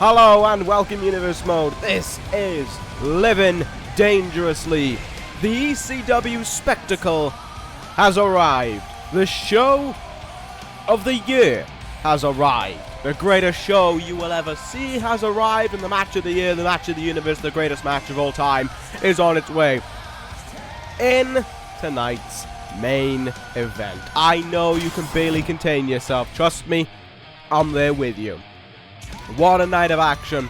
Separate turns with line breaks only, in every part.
Hello and welcome Universe Mode. This is Living Dangerously. The ECW spectacle has arrived. The show of the year has arrived. The greatest show you will ever see has arrived, and the match of the year, the match of the universe, the greatest match of all time is on its way. In tonight's main event. I know you can barely contain yourself. Trust me, I'm there with you. What a night of action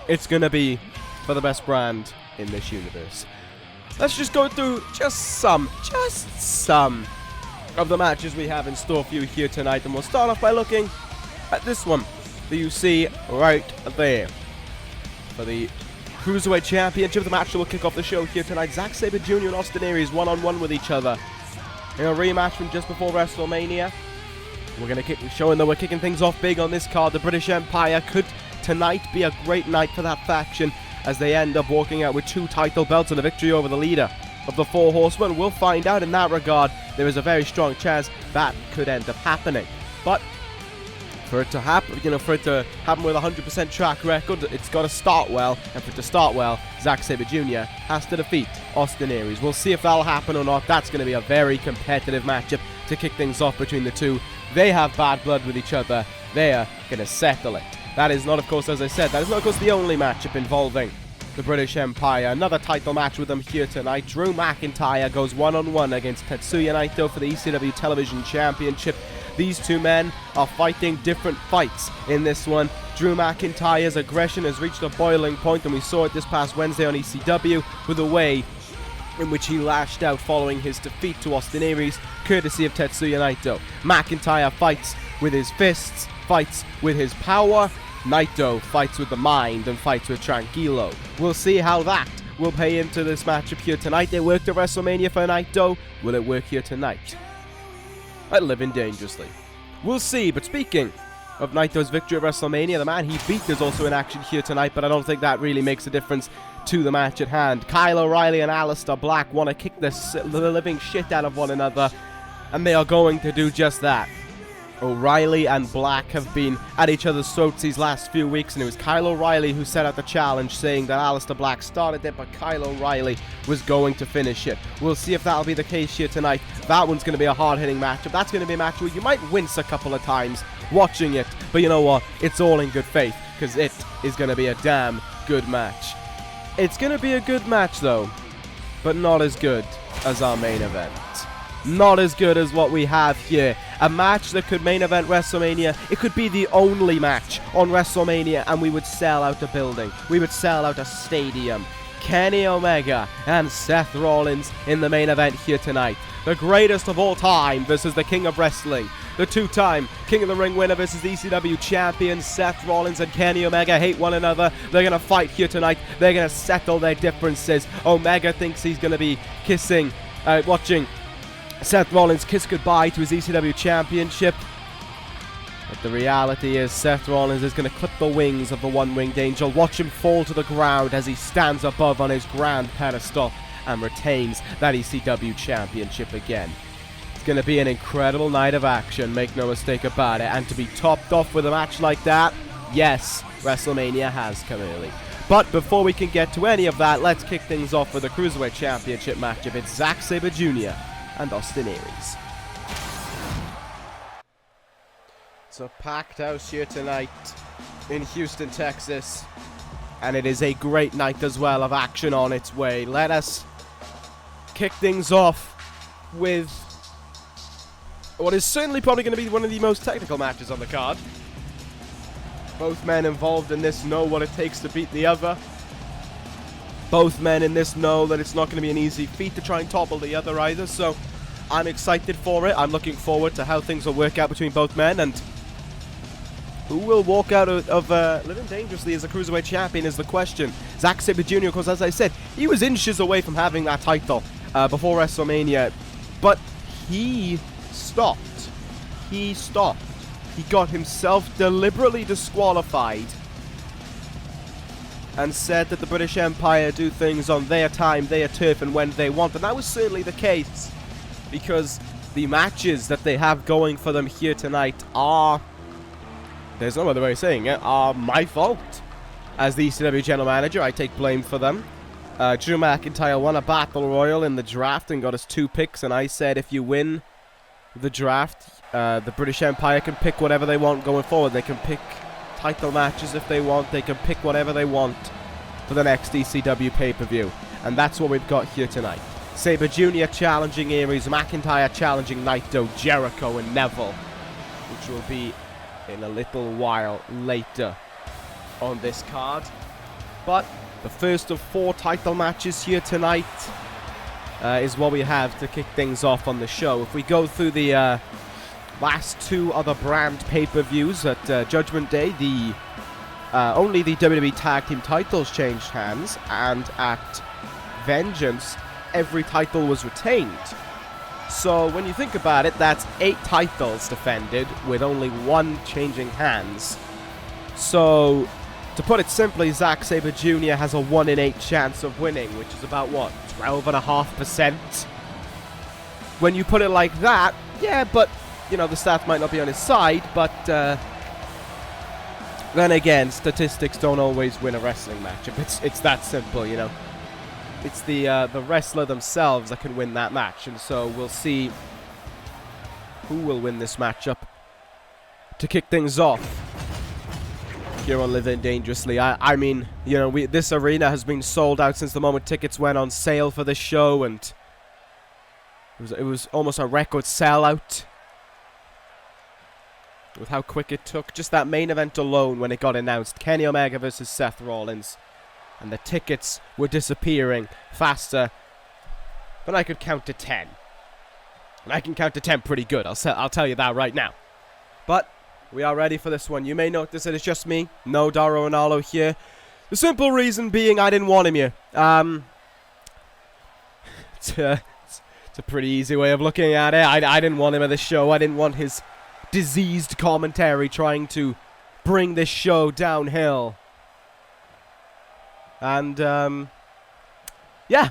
it's gonna be for the best brand in this universe. Let's just go through just some of the matches we have in store for you here tonight, and we'll start off by looking at this one that you see right there. For the Cruiserweight Championship, the match that will kick off the show here tonight. Zack, Sabre Jr. and Austin Aries one-on-one with each other in a rematch from just before WrestleMania. We're going to showing that we're kicking things off big on this card. The British Empire could tonight be a great night for that faction, as they end up walking out with 2 title belts and a victory over the leader of the 4 Horsemen. We'll find out in that regard. There is a very strong chance that could end up happening. But for it to happen, for it to happen with a 100% track record, it's got to start well. And for it to start well, Zack Sabre Jr. has to defeat Austin Aries. We'll see if that'll happen or not. That's going to be a very competitive matchup to kick things off between the two. They have bad blood with each other. They are going to settle it. That is not, of course, as I said, that is not, of course, the only matchup involving the British Empire. Another title match with them here tonight. Drew McIntyre goes one-on-one against Tetsuya Naito for the ECW Television Championship. These two men are fighting different fights in this one. Drew McIntyre's aggression has reached a boiling point, and we saw it this past Wednesday on ECW with the way in which he lashed out following his defeat to Austin Aries, courtesy of Tetsuya Naito. McIntyre fights with his fists, fights with his power. Naito fights with the mind and fights with Tranquilo. We'll see how that will pay into this matchup here tonight. It worked at WrestleMania for Naito. Will it work here tonight at Living Dangerously? We'll see. But speaking of Naito's victory at WrestleMania, the man he beat is also in action here tonight, but I don't think that really makes a difference to the match at hand. Kyle O'Reilly and Aleister Black want to kick the living shit out of one another, and they are going to do just that. O'Reilly and Black have been at each other's throats these last few weeks, and it was Kyle O'Reilly who set out the challenge, saying that Aleister Black started it, but Kyle O'Reilly was going to finish it. We'll see if that'll be the case here tonight. That one's going to be a hard-hitting matchup. That's going to be a match where you might wince a couple of times watching it, but you know what? It's all in good faith, because it is going to be a damn good match. It's going to be a good match, though, but not as good as our main event. Not as good as what we have here. A match that could main event WrestleMania. It could be the only match on WrestleMania, and we would sell out a building. We would sell out a stadium. Kenny Omega and Seth Rollins in the main event here tonight. The greatest of all time versus the King of Wrestling. The 2-time King of the Ring winner versus ECW champion. Seth Rollins and Kenny Omega hate one another. They're going to fight here tonight. They're going to settle their differences. Omega thinks he's going to be watching Seth Rollins kiss goodbye to his ECW Championship. But the reality is Seth Rollins is going to clip the wings of the one-winged angel. Watch him fall to the ground as he stands above on his grand pedestal and retains that ECW Championship again. It's going to be an incredible night of action, make no mistake about it. And to be topped off with a match like that, yes, WrestleMania has come early. But before we can get to any of that, let's kick things off with the Cruiserweight Championship matchup. It's Zack Sabre Jr. and Austin Aries. It's a packed house here tonight in Houston, Texas, and it is a great night as well of action on its way. Let us kick things off with what is certainly probably going to be one of the most technical matches on the card. Both men involved in this know what it takes to beat the other. Both men in this know that it's not going to be an easy feat to try and topple the other either, so I'm excited for it. I'm looking forward to how things will work out between both men, and who will walk out of Living Dangerously as a Cruiserweight Champion is the question. Zack Sabre Jr., of course, as I said, he was inches away from having that title before WrestleMania, but he stopped. He stopped. He got himself deliberately disqualified and said that the British Empire do things on their time, their turf, and when they want. And that was certainly the case, because the matches that they have going for them here tonight are there's no other way of saying it, are my fault. As the ECW General Manager, I take blame for them. Drew McIntyre won a Battle Royal in the draft and got us 2 picks, and I said if you win the draft, the British Empire can pick whatever they want going forward. They can pick title matches if they want. They can pick whatever they want for the next ECW pay-per-view. And that's what we've got here tonight. Sabre Jr. challenging Aries, McIntyre challenging Naito, Jericho and Neville, which will be in a little while later on this card. But the first of 4 title matches here tonight is what we have to kick things off on the show. If we go through the last 2 other brand pay-per-views at Judgment Day, only the WWE Tag Team titles changed hands, and at Vengeance, every title was retained. So when you think about it, that's 8 titles defended with only 1 changing hands. So to put it simply, Zack Sabre Jr. has a 1 in 8 chance of winning, which is about, what, 12.5%? When you put it like that, yeah, but, you know, the stats might not be on his side, but then again, statistics don't always win a wrestling matchup. It's that simple, you know. It's the wrestler themselves that can win that match, and so we'll see who will win this matchup to kick things off here on Living Dangerously. I mean, you know, this arena has been sold out since the moment tickets went on sale for this show, and it was almost a record sellout with how quick it took. Just that main event alone, when it got announced, Kenny Omega versus Seth Rollins, and the tickets were disappearing faster than I could count to 10. And I can count to 10 pretty good, I'll tell you that right now. But we are ready for this one. You may notice that it's just me, no Daro Ronaldo here. The simple reason being I didn't want him here. It's a pretty easy way of looking at it. I didn't want him at this show. I didn't want his diseased commentary trying to bring this show downhill. And, yeah,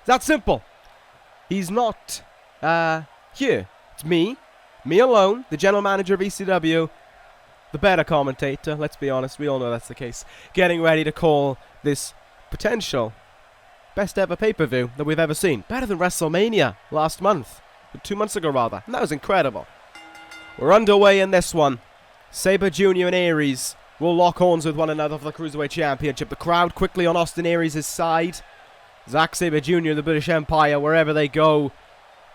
that's simple. He's not, here. It's me alone, the general manager of ECW, the better commentator, let's be honest, we all know that's the case, getting ready to call this potential best ever pay-per-view that we've ever seen. Better than WrestleMania last month, 2 months ago rather, and that was incredible. We're underway in this one. Sabre Jr. and Aries will lock horns with one another for the Cruiserweight Championship. The crowd quickly on Austin Aries' side. Zack Sabre Jr., the British Empire, wherever they go,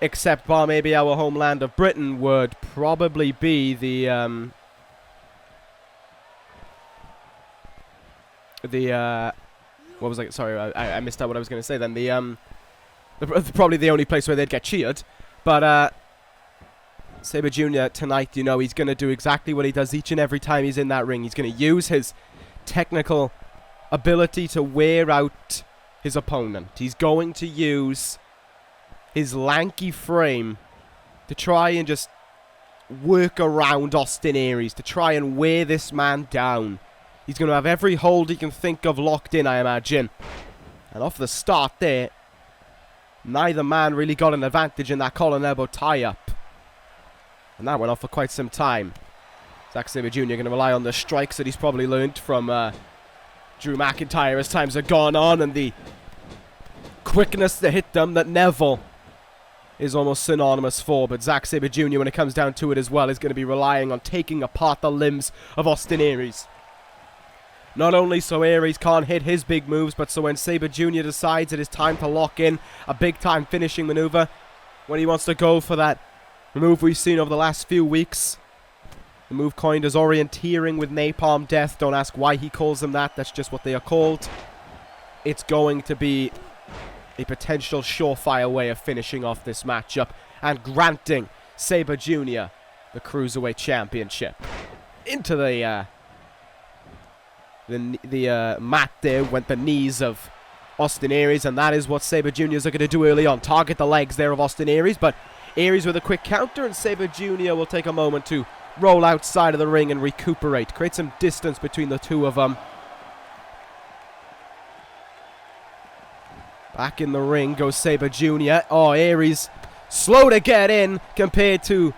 except bar maybe our homeland of Britain, would probably be the what was I? Sorry, I missed out what I was going to say then. Probably the only place where they'd get cheered. But Sabre Jr. tonight, you know, he's going to do exactly what he does each and every time he's in that ring. He's going to use his technical ability to wear out his opponent. He's going to use his lanky frame to try and just work around Austin Aries, to try and wear this man down. He's going to have every hold he can think of locked in, I imagine. And off the start there, neither man really got an advantage in that collar and elbow tie-up. And that went off for quite some time. Zack Sabre Jr. going to rely on the strikes that he's probably learned from Drew McIntyre as times have gone on, and the quickness to hit them that Neville is almost synonymous for. But Zack Sabre Jr., when it comes down to it as well, is going to be relying on taking apart the limbs of Austin Aries. Not only so Aries can't hit his big moves, but so when Sabre Jr. decides it is time to lock in a big-time finishing maneuver, when he wants to go for that move we've seen over the last few weeks, the move coined as orienteering with napalm death. Don't ask why he calls them that, that's just what they are called. It's going to be a potential surefire way of finishing off this matchup and granting Sabre Jr. the Cruiserweight Championship. Into the mat there went the knees of Austin Aries, and that is what Sabre Jr. is going to do early on. Target the legs there of Austin Aries, but Aries with a quick counter, and Sabre Jr. will take a moment to roll outside of the ring and recuperate. Create some distance between the two of them. Back in the ring goes Sabre Jr. Oh, Aries slow to get in compared to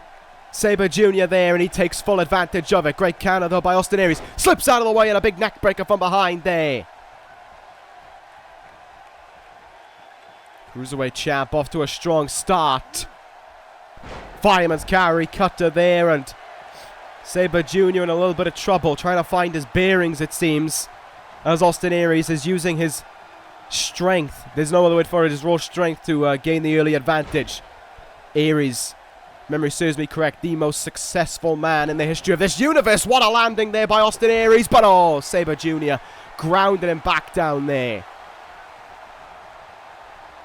Sabre Jr. there, and he takes full advantage of it. Great counter though by Austin Aries. Slips out of the way, and a big neck breaker from behind there. Cruiserweight champ off to a strong start. Fireman's carry cutter there, and Sabre Jr. in a little bit of trouble, trying to find his bearings, it seems, as Austin Aries is using his strength. There's no other word for it, his raw strength to gain the early advantage. Aries, memory serves me correct, the most successful man in the history of this universe. What a landing there by Austin Aries, but oh, Sabre Jr. grounded him back down there.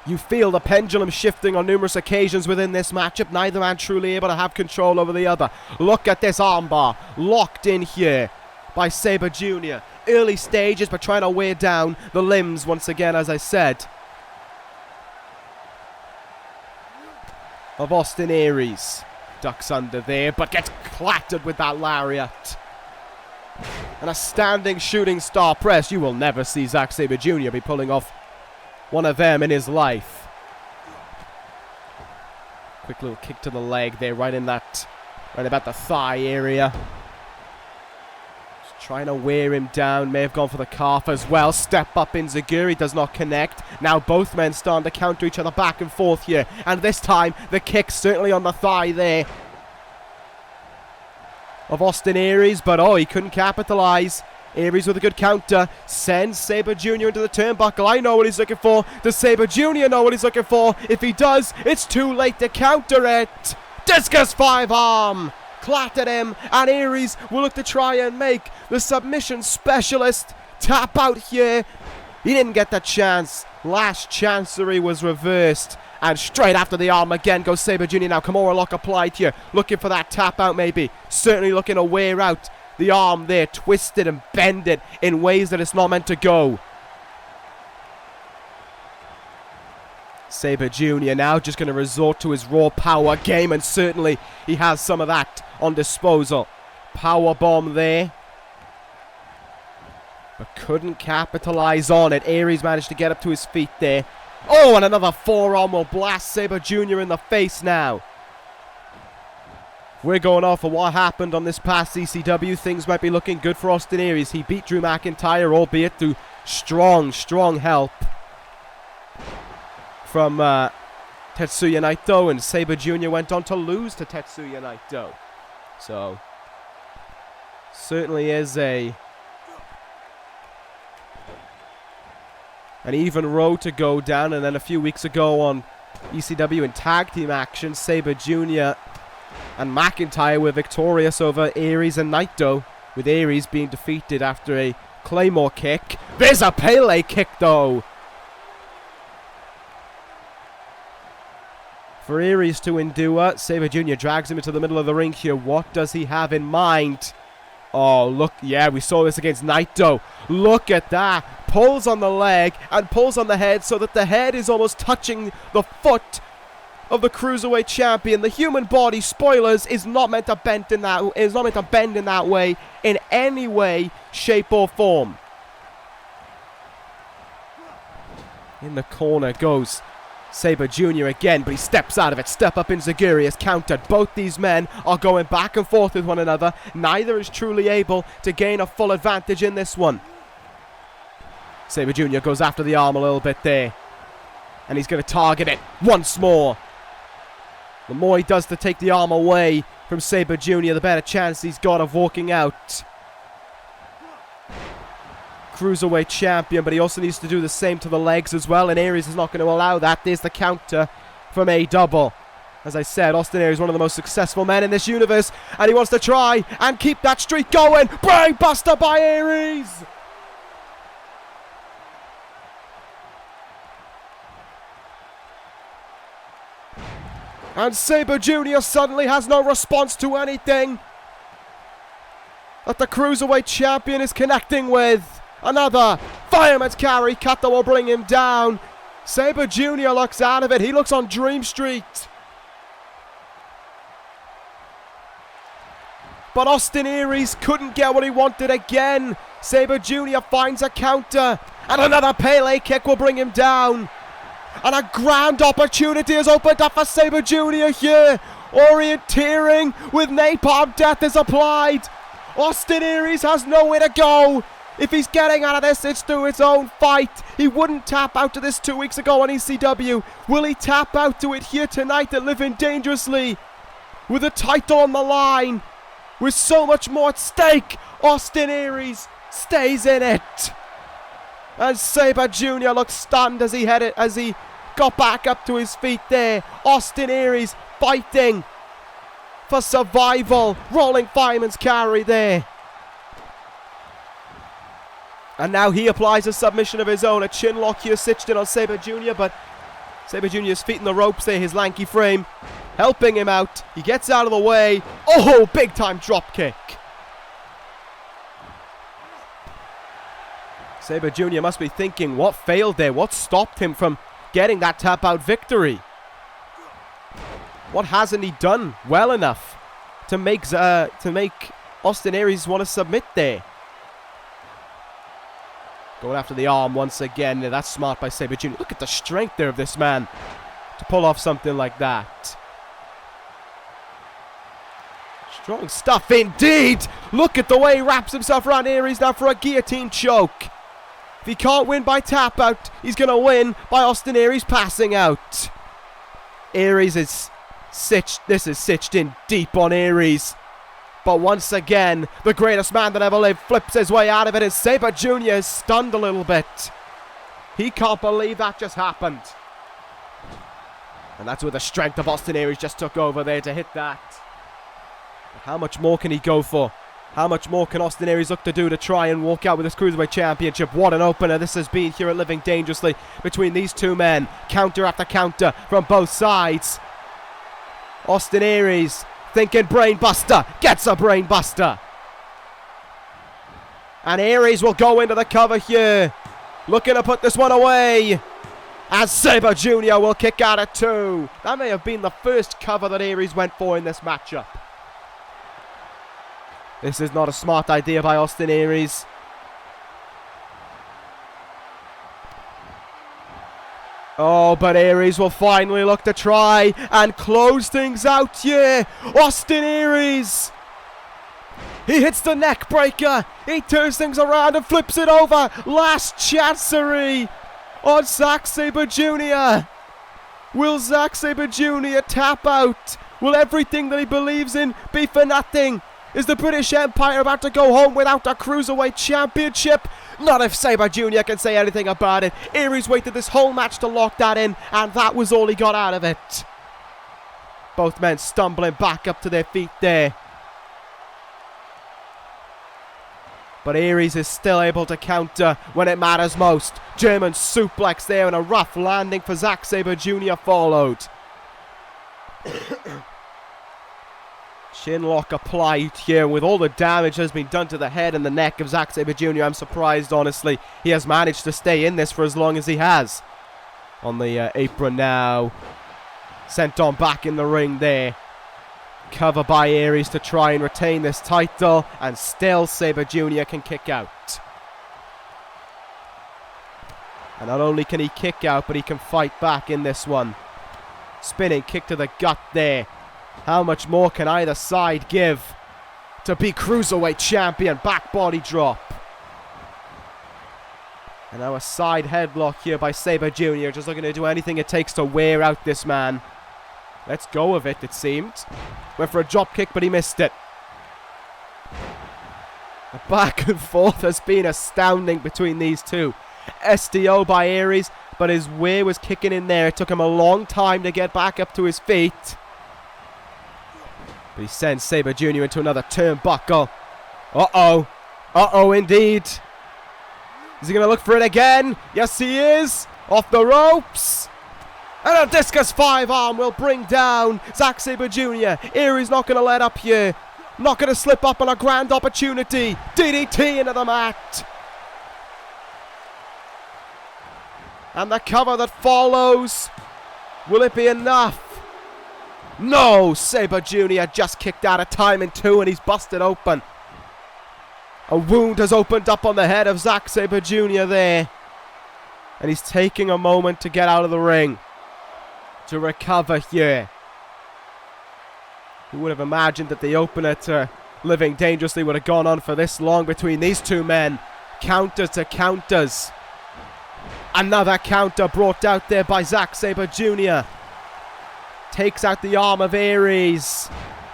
You feel the pendulum shifting on numerous occasions within this matchup. Neither man truly able to have control over the other. Look at this armbar, locked in here by Sabre Jr. Early stages, but trying to wear down the limbs once again, as I said, of Austin Aries. Ducks under there, but gets clattered with that lariat. And a standing shooting star press. You will never see Zack Sabre Jr. be pulling off one of them in his life. Quick little kick to the leg there, right about the thigh area. Just trying to wear him down. May have gone for the calf as well. Step up in Zaguri, does not connect. Now both men starting to counter each other back and forth here. And this time, the kick certainly on the thigh there of Austin Aries, but oh, he couldn't capitalize. Aries with a good counter, sends Sabre Jr. into the turnbuckle. I know what he's looking for. Does Sabre Jr. know what he's looking for? If he does, it's too late to counter it. Discus 5-arm. Clattered him, and Aries will look to try and make the submission specialist tap out here. He didn't get the chance. Last chancery was reversed. And straight after the arm again goes Sabre Jr. Now Kimura lock applied here. Looking for that tap out maybe. Certainly looking to wear out the arm there, twisted and bended in ways that it's not meant to go. Sabre Jr. now just going to resort to his raw power game, and certainly he has some of that on disposal. Power bomb there, but couldn't capitalize on it. Aries managed to get up to his feet there. Oh, and another forearm will blast Sabre Jr. in the face now. We're going off of what happened on this past ECW. Things might be looking good for Austin Aries. He beat Drew McIntyre, albeit through strong help from Tetsuya Naito, and Sabre Jr. went on to lose to Tetsuya Naito. So, certainly is an even road to go down. And then a few weeks ago on ECW in tag team action, Sabre Jr. and McIntyre were victorious over Aries and Naito, with Aries being defeated after a Claymore kick. There's a Pele kick though, for Aries to endure. Sabre Jr. drags him into the middle of the ring here. What does he have in mind? Oh, look, yeah, we saw this against Naito. Look at that. Pulls on the leg and pulls on the head so that the head is almost touching the foot of the Cruiserweight champion. The human body, spoilers, is not meant to bend in that way in any way, shape or form. In the corner goes Sabre Jr. again, but he steps out of it. Step up in Zaguri is countered. Both these men are going back and forth with one another. Neither is truly able to gain a full advantage in this one. Sabre Jr. goes after the arm a little bit there, and he's going to target it once more. The more he does to take the arm away from Sabre Jr., the better chance he's got of walking out Cruiserweight champion, but he also needs to do the same to the legs as well, and Aries is not going to allow that. There's the counter from A-Double. As I said, Austin Aries is one of the most successful men in this universe, and he wants to try and keep that streak going. Brainbuster by Aries! And Sabre Jr. suddenly has no response to anything that the Cruiserweight champion is connecting with. Another fireman's carry cut that will bring him down. Sabre Jr. looks out of it. He looks on Dream Street. But Austin Aries couldn't get what he wanted again. Sabre Jr. finds a counter, and another Pele kick will bring him down. And a grand opportunity has opened up for Sabre Jr. here. Orienteering with napalm death is applied. Austin Aries has nowhere to go. If he's getting out of this, it's through his own fight. He wouldn't tap out to this 2 weeks ago on ECW. Will he tap out to it here tonight at Living Dangerously? With a title on the line, with so much more at stake, Austin Aries stays in it. And Sabre Jr. looks stunned as he got back up to his feet there. Austin Aries fighting for survival. Rolling fireman's carry there. And now he applies a submission of his own. A chin lock here stitched in on Sabre Jr. But Sabre Jr.'s feet in the ropes there. His lanky frame helping him out. He gets out of the way. Oh, big time drop kick. Sabre Jr. must be thinking, what failed there? What stopped him from getting that tap out victory? What hasn't he done well enough to make Austin Aries want to submit there? Going after the arm once again. That's smart by Sabre Jr. Look at the strength there of this man to pull off something like that. Strong stuff indeed. Look at the way he wraps himself around Aries now for a guillotine choke. If he can't win by tap out, he's going to win by Austin Aries passing out. Aries is stitched. This is stitched in deep on Aries. But once again, the greatest man that ever lived flips his way out of it, and Sabre Jr. is stunned a little bit. He can't believe that just happened. And that's where the strength of Austin Aries just took over there to hit that. But how much more can he go for? How much more can Austin Aries look to do to try and walk out with this Cruiserweight Championship? What an opener this has been here at Living Dangerously between these two men. Counter after counter from both sides. Austin Aries thinking brainbuster, gets a brainbuster. And Aries will go into the cover here. Looking to put this one away. As Sabre Jr. will kick out at 2. That may have been the first cover that Aries went for in this matchup. This is not a smart idea by Austin Aries. Oh, but Aries will finally look to try and close things out here. Austin Aries. He hits the neck breaker. He turns things around and flips it over. Last chancery on Zack Sabre Jr. Will Zack Sabre Jr. tap out? Will everything that he believes in be for nothing? Is the British Empire about to go home without a Cruiserweight Championship? Not if Sabre Jr. can say anything about it. Aries waited this whole match to lock that in, and that was all he got out of it. Both men stumbling back up to their feet there. But Aries is still able to counter when it matters most. German suplex there, and a rough landing for Zack Sabre Jr. followed. Shin lock applied here with all the damage that has been done to the head and the neck of Zack Sabre Jr. I'm surprised, honestly, he has managed to stay in this for as long as he has. On the apron now. Sent on back in the ring there. Cover by Aries to try and retain this title, and still Sabre Jr. can kick out. And not only can he kick out, but he can fight back in this one. Spinning kick to the gut there. How much more can either side give to be Cruiserweight champion? Back body drop. And now a side headlock here by Sabre Jr. Just looking to do anything it takes to wear out this man. Let's go with it, it seemed. Went for a drop kick, but he missed it. The back and forth has been astounding between these two. SDO by Aries, but his wear was kicking in there. It took him a long time to get back up to his feet. But he sends Sabre Jr. into another turnbuckle. Uh-oh. Uh-oh, indeed. Is he going to look for it again? Yes, he is. Off the ropes. And a discus 5-arm will bring down Zack Sabre Jr. Aries not going to let up here. Not going to slip up on a grand opportunity. DDT into the mat. And the cover that follows. Will it be enough? No, Sabre Jr. just kicked out of time in 2 and he's busted open. A wound has opened up on the head of Zack Sabre Jr. there. And he's taking a moment to get out of the ring. To recover here. Who would have imagined that the opener to Living Dangerously would have gone on for this long between these two men? Counters to counters. Another counter brought out there by Zack Sabre Jr. Takes out the arm of Aries.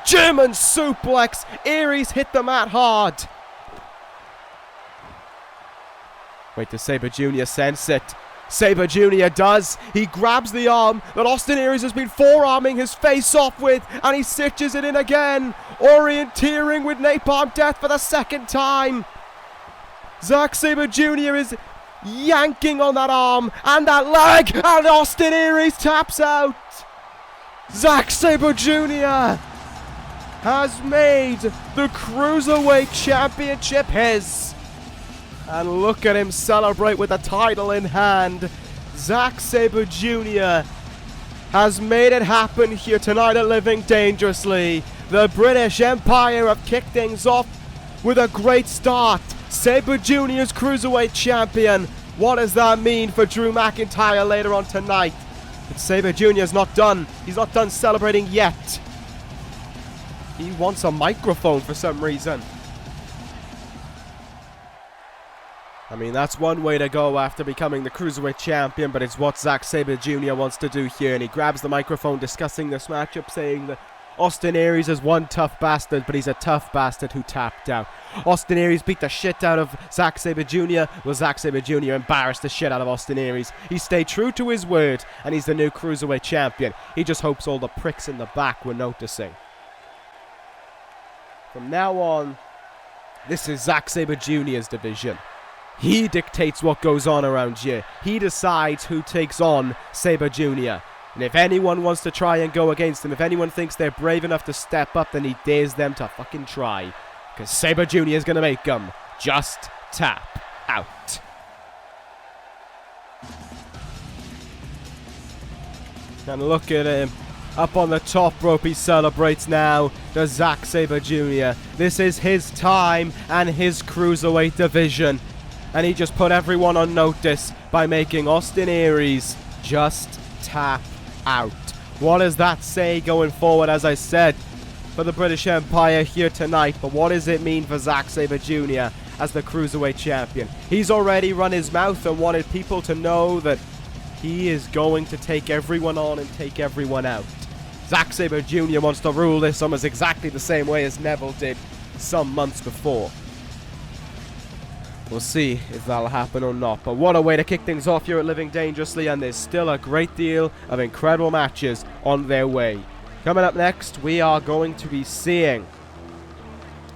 German suplex. Aries hit the mat hard. Wait till Sabre Jr. sense it. Sabre Jr. does. He grabs the arm that Austin Aries has been forearming his face off with, and he stitches it in again. Orienteering with Napalm Death for the second time. Zack Sabre Jr. is yanking on that arm and that leg, and Austin Aries taps out. Zack Sabre Jr. has made the Cruiserweight Championship his. And look at him celebrate with the title in hand. Zack Sabre Jr. has made it happen here tonight at Living Dangerously. The British Empire have kicked things off with a great start. Sabre Jr.'s Cruiserweight Champion. What does that mean for Drew McIntyre later on tonight? But Sabre Jr. is not done. He's not done celebrating yet. He wants a microphone for some reason. I mean, that's one way to go after becoming the Cruiserweight Champion, but it's what Zack Sabre Jr. wants to do here. And he grabs the microphone discussing this matchup, saying that Austin Aries is one tough bastard, but he's a tough bastard who tapped out. Austin Aries beat the shit out of Zack Sabre Jr. Well, Zack Sabre Jr. embarrassed the shit out of Austin Aries. He stayed true to his word, and he's the new Cruiserweight Champion. He just hopes all the pricks in the back were noticing. From now on, this is Zack Sabre Jr.'s division. He dictates what goes on around here. He decides who takes on Sabre Jr. And if anyone wants to try and go against him, if anyone thinks they're brave enough to step up, then he dares them to fucking try. Because Sabre Jr. is going to make them just tap out. And look at him. Up on the top rope, he celebrates now. Does Zack Sabre Jr. This is his time and his Cruiserweight division. And he just put everyone on notice by making Austin Aries just tap out. What does that say going forward, as I said, for the British Empire here tonight? But what does it mean for Zack Sabre Jr. as the Cruiserweight Champion? He's already run his mouth and wanted people to know that he is going to take everyone on and take everyone out. Zack Sabre Jr. wants to rule this almost exactly the same way as Neville did some months before. We'll see if that'll happen or not. But what a way to kick things off here at Living Dangerously, and there's still a great deal of incredible matches on their way. Coming up next, we are going to be seeing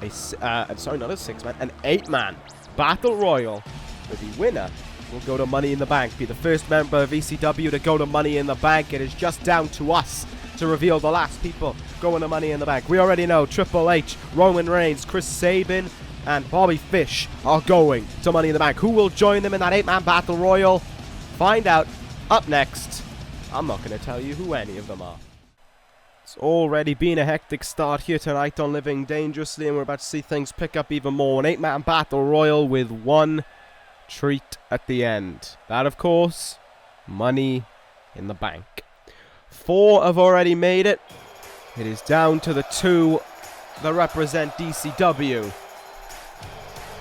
an 8-man Battle Royal, where the winner will go to Money in the Bank, be the first member of ECW to go to Money in the Bank. It is just down to us to reveal the last people going to Money in the Bank. We already know Triple H, Roman Reigns, Chris Sabin, and Bobby Fish are going to Money in the Bank. Who will join them in that 8-man Battle Royal? Find out up next. I'm not going to tell you who any of them are. It's already been a hectic start here tonight on Living Dangerously, and we're about to see things pick up even more. An 8-man Battle Royal with one treat at the end. That, of course, Money in the Bank. 4 have already made it. It is down to the 2 that represent DCW.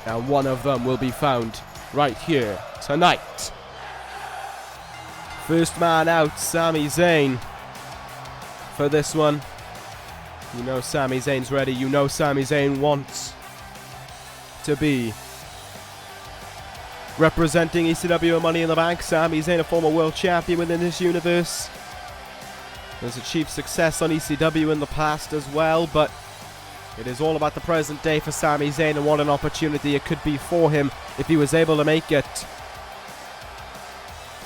And one of them will be found right here tonight. First man out, Sami Zayn. For this one, you know Sami Zayn's ready. You know Sami Zayn wants to be representing ECW Money in the Bank. Sami Zayn, a former world champion within this universe, has achieved success on ECW in the past as well, but it is all about the present day for Sami Zayn, and what an opportunity it could be for him if he was able to make it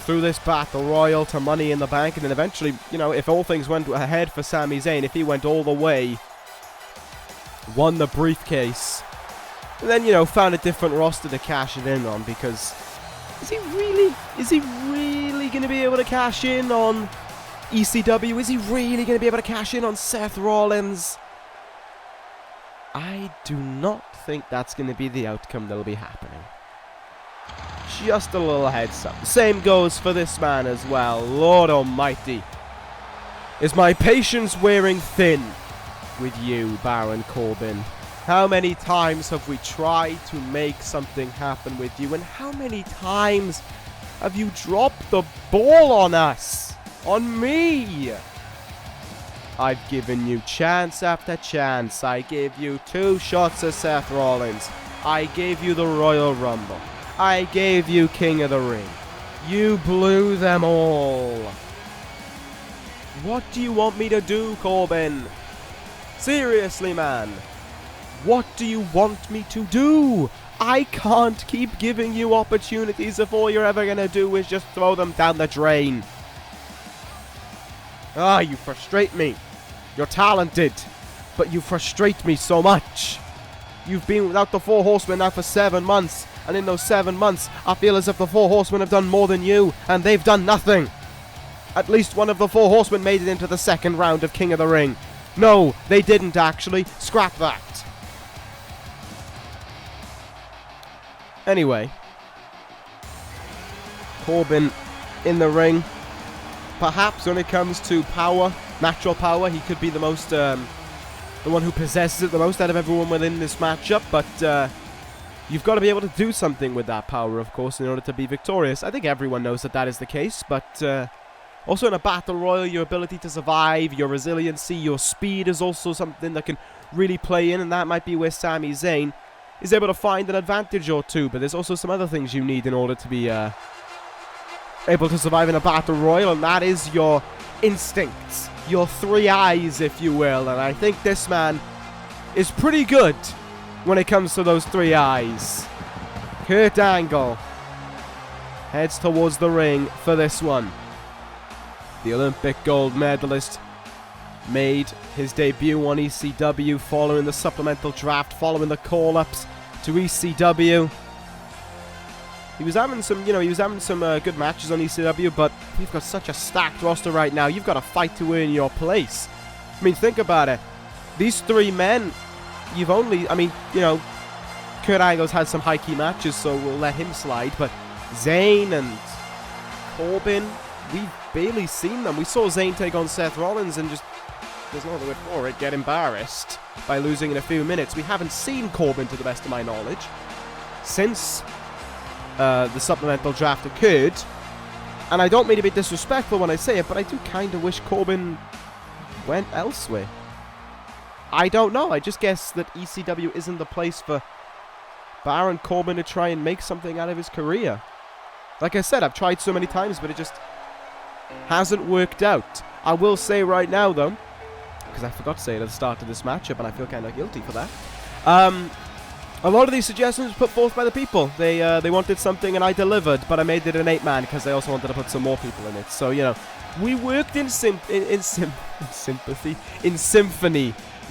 through this Battle Royal to Money in the Bank. And then eventually, you know, if all things went ahead for Sami Zayn, if he went all the way, won the briefcase, and then, you know, found a different roster to cash it in on, because is he really going to be able to cash in on ECW? Is he really going to be able to cash in on Seth Rollins? I do not think that's going to be the outcome that'll be happening. Just a little heads up. Same goes for this man as well. Lord almighty. Is my patience wearing thin with you, Baron Corbin? How many times have we tried to make something happen with you? And how many times have you dropped the ball on us? On me? I've given you chance after chance. I gave you 2 shots at Seth Rollins. I gave you the Royal Rumble. I gave you King of the Ring. You blew them all. What do you want me to do, Corbin? Seriously, man. What do you want me to do? I can't keep giving you opportunities if all you're ever going to do is just throw them down the drain. Ah, you frustrate me. You're talented, but you frustrate me so much. You've been without the 4 Horsemen now for 7 months, and in those 7 months, I feel as if the 4 Horsemen have done more than you, and they've done nothing. At least one of the 4 Horsemen made it into the 2nd round of King of the Ring. No, they didn't actually. Scrap that. Anyway, Corbin in the ring. Perhaps when it comes to power, natural power, he could be the most, the one who possesses it the most out of everyone within this matchup. But you've got to be able to do something with that power, of course, in order to be victorious. I think everyone knows that that is the case, but also in a battle royal, your ability to survive, your resiliency, your speed is also something that can really play in, and that might be where Sami Zayn is able to find an advantage or two. But there's also some other things you need in order to be able to survive in a battle royal, and that is your instincts, your 3 eyes, if you will. And I think this man is pretty good when it comes to those 3 eyes. Kurt Angle heads towards the ring for this one. The Olympic gold medalist made his debut on ECW following the supplemental draft, following the call-ups to ECW. He was having some, good matches on ECW, but we've got such a stacked roster right now. You've got to fight to earn your place. I mean, think about it. These 3 men, Kurt Angle's had some high-key matches, so we'll let him slide. But Zayn and Corbin, we've barely seen them. We saw Zayn take on Seth Rollins and just, there's no other word for it, get embarrassed by losing in a few minutes. We haven't seen Corbin, to the best of my knowledge, since the supplemental draft occurred. And I don't mean to be disrespectful when I say it, but I do kind of wish Corbin went elsewhere. I don't know. I just guess that ECW isn't the place for Baron Corbin to try and make something out of his career. Like I said, I've tried so many times, but it just hasn't worked out. I will say right now, though, because I forgot to say it at the start of this matchup, and I feel kind of guilty for that. A lot of these suggestions were put forth by the people. They wanted something, and I delivered, but I made it an 8-man because they also wanted to put some more people in it. So, we worked in symphony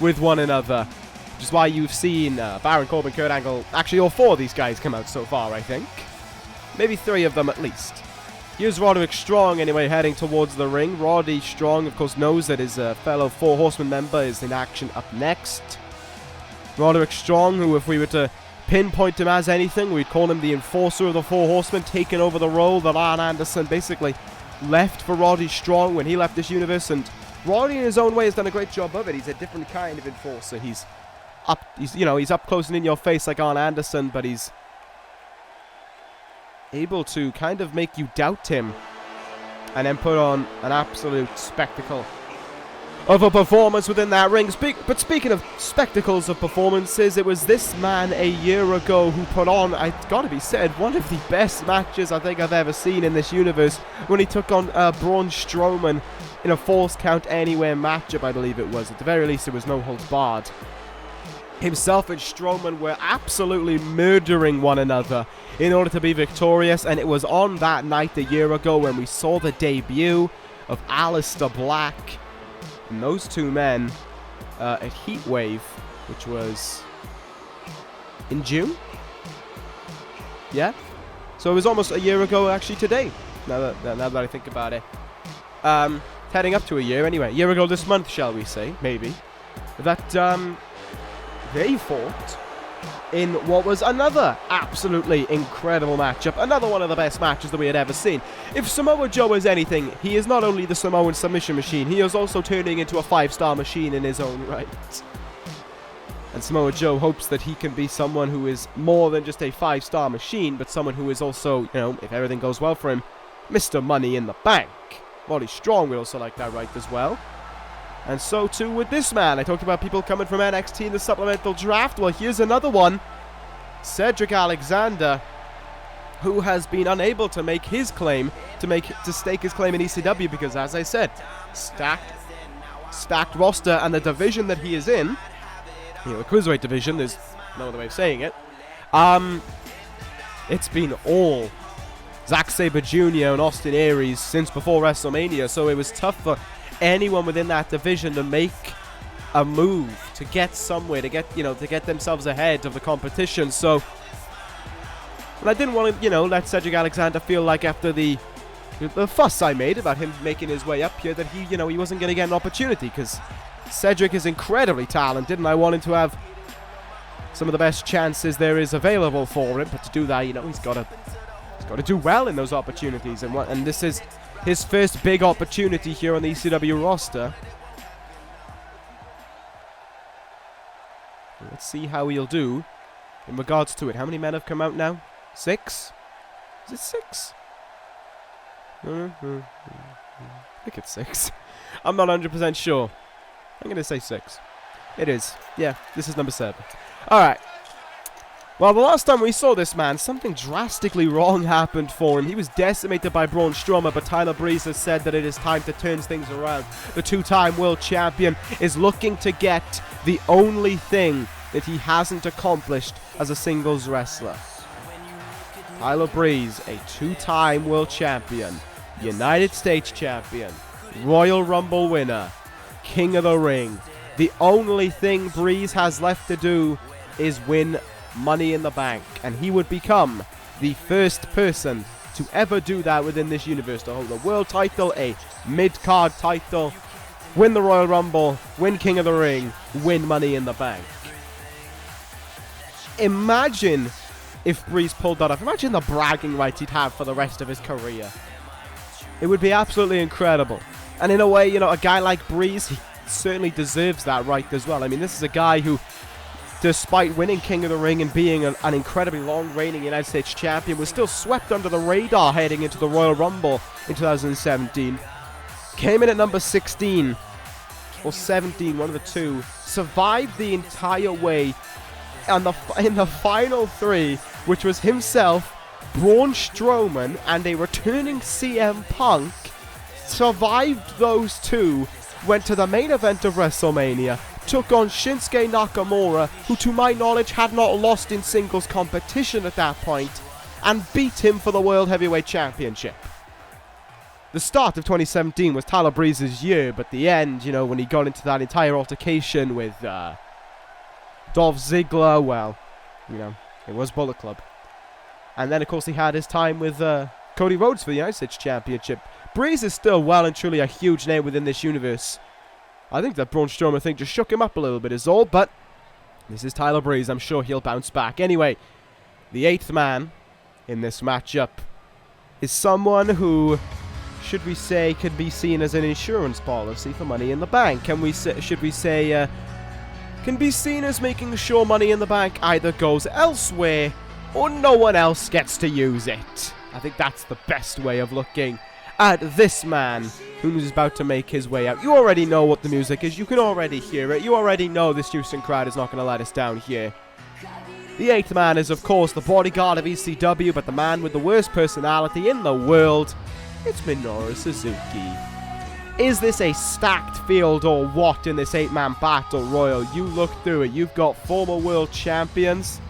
with one another, which is why you've seen Baron Corbin, Kurt Angle, actually all 4 of these guys come out so far, I think. Maybe 3 of them at least. Here's Roderick Strong, anyway, heading towards the ring. Roddy Strong, of course, knows that his fellow 4 Horsemen member is in action up next. Roderick Strong, who, if we were to pinpoint him as anything, we'd call him the enforcer of the 4 Horsemen, taking over the role that Arn Anderson basically left for Roddy Strong when he left this universe. And Roddy, in his own way, has done a great job of it. He's a different kind of enforcer. He's up close and in your face like Arn Anderson, but he's able to kind of make you doubt him and then put on an absolute spectacle of a performance within that ring. But speaking of spectacles of performances, it was this man a year ago who put on, it's got to be said, one of the best matches I think I've ever seen in this universe, when he took on Braun Strowman in a Falls Count Anywhere matchup, I believe it was. At the very least, it was no holds barred. Himself and Strowman were absolutely murdering one another in order to be victorious, and it was on that night a year ago when we saw the debut of Aleister Black and those 2 men at Heatwave, which was in June. Yeah, so it was almost a year ago actually today. Now that I think about it, heading up to a year anyway. A year ago this month, shall we say? Maybe that. They fought in what was another absolutely incredible matchup. Another one of the best matches that we had ever seen. If Samoa Joe is anything, he is not only the Samoan submission machine, he is also turning into a 5-star machine in his own right. And Samoa Joe hopes that he can be someone who is more than just a 5-star machine, but someone who is also, you know, if everything goes well for him, Mr. Money in the Bank. Molly Strong would also like that right as well. And so too with this man. I talked about people coming from NXT in the supplemental draft. Well, here's another one. Cedric Alexander, who has been unable to make his claim, to stake his claim in ECW because, as I said, stacked roster, and the division that he is in, you know, the Cruiserweight division, there's no other way of saying it, it's been all Zack Sabre Jr. and Austin Aries since before WrestleMania, so it was tough for anyone within that division to make a move, to get somewhere, to get themselves ahead of the competition. So, and I didn't want to, let Cedric Alexander feel like after the fuss I made about him making his way up here that he wasn't going to get an opportunity, because Cedric is incredibly talented, and I want him to have some of the best chances there is available for him. But to do that, he's got to do well in those opportunities, and this is his first big opportunity here on the ECW roster. Let's see how he'll do in regards to it. How many men have come out now? 6? Is it 6? I think it's 6. I'm not 100% sure. I'm going to say 6. It is. Yeah, this is number 7. Alright. Well, the last time we saw this man, something drastically wrong happened for him. He was decimated by Braun Strowman, but Tyler Breeze has said that it is time to turn things around. The 2-time world champion is looking to get the only thing that he hasn't accomplished as a singles wrestler. Tyler Breeze, a 2-time world champion, United States champion, Royal Rumble winner, King of the Ring. The only thing Breeze has left to do is win Money in the Bank, and he would become the first person to ever do that within this universe, to hold a world title, a mid-card title, win the Royal Rumble, win King of the Ring, win Money in the Bank. Imagine if Breeze pulled that off. Imagine the bragging rights he'd have for the rest of his career. It would be absolutely incredible. And in a way, a guy like Breeze, he certainly deserves that right as well. I mean, this is a guy who, despite winning King of the Ring and being an incredibly long-reigning United States champion, was still swept under the radar heading into the Royal Rumble in 2017. Came in at number 16, or 17, one of the two. Survived the entire way in the final 3, which was himself, Braun Strowman, and a returning CM Punk. Survived those 2, went to the main event of WrestleMania, took on Shinsuke Nakamura, who to my knowledge had not lost in singles competition at that point, and beat him for the World Heavyweight Championship. The start of 2017 was Tyler Breeze's year, but the end, when he got into that entire altercation with Dolph Ziggler, well, it was Bullet Club. And then, of course, he had his time with Cody Rhodes for the United States Championship. Breeze is still well and truly a huge name within this universe. I think that Braun Strowman thing just shook him up a little bit is all, but this is Tyler Breeze. I'm sure he'll bounce back. Anyway, the 8th man in this matchup is someone who, should we say, could be seen as an insurance policy for Money in the Bank. Can we say, can be seen as making sure Money in the Bank either goes elsewhere or no one else gets to use it. I think that's the best way of looking at this man who's about to make his way out. You already know what the music is. You can already hear it. You already know this Houston crowd is not going to let us down here. The 8th man is, of course, the bodyguard of ECW, but the man with the worst personality in the world. It's Minoru Suzuki. Is this a stacked field or what in this 8-man battle royal? You look through it. You've got former world champions,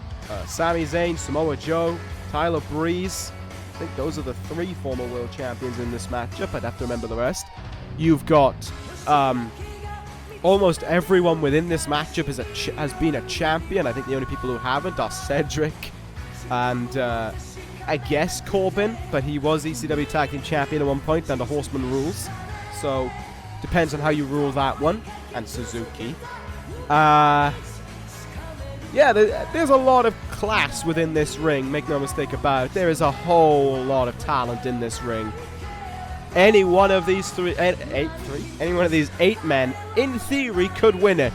Sami Zayn, Samoa Joe, Tyler Breeze. I think those are the 3 former world champions in this matchup. I'd have to remember the rest. You've got almost everyone within this matchup has been a champion. I think the only people who haven't are Cedric and I guess Corbin, but he was ECW Tag Team Champion at one point under Horseman rules. So depends on how you rule that one. And Suzuki. Yeah, there's a lot of class within this ring, make no mistake about it. There is a whole lot of talent in this ring. Any one of these any one of these 8 men, in theory, could win it.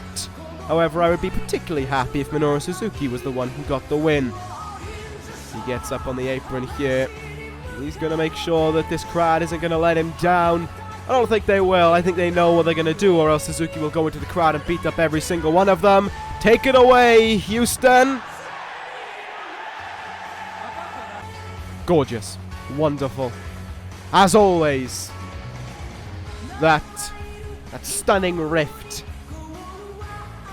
However, I would be particularly happy if Minoru Suzuki was the one who got the win. He gets up on the apron here. He's going to make sure that this crowd isn't going to let him down. I don't think they will. I think they know what they're going to do, or else Suzuki will go into the crowd and beat up every single one of them. Take it away, Houston. Gorgeous. Wonderful. As always, that stunning rift.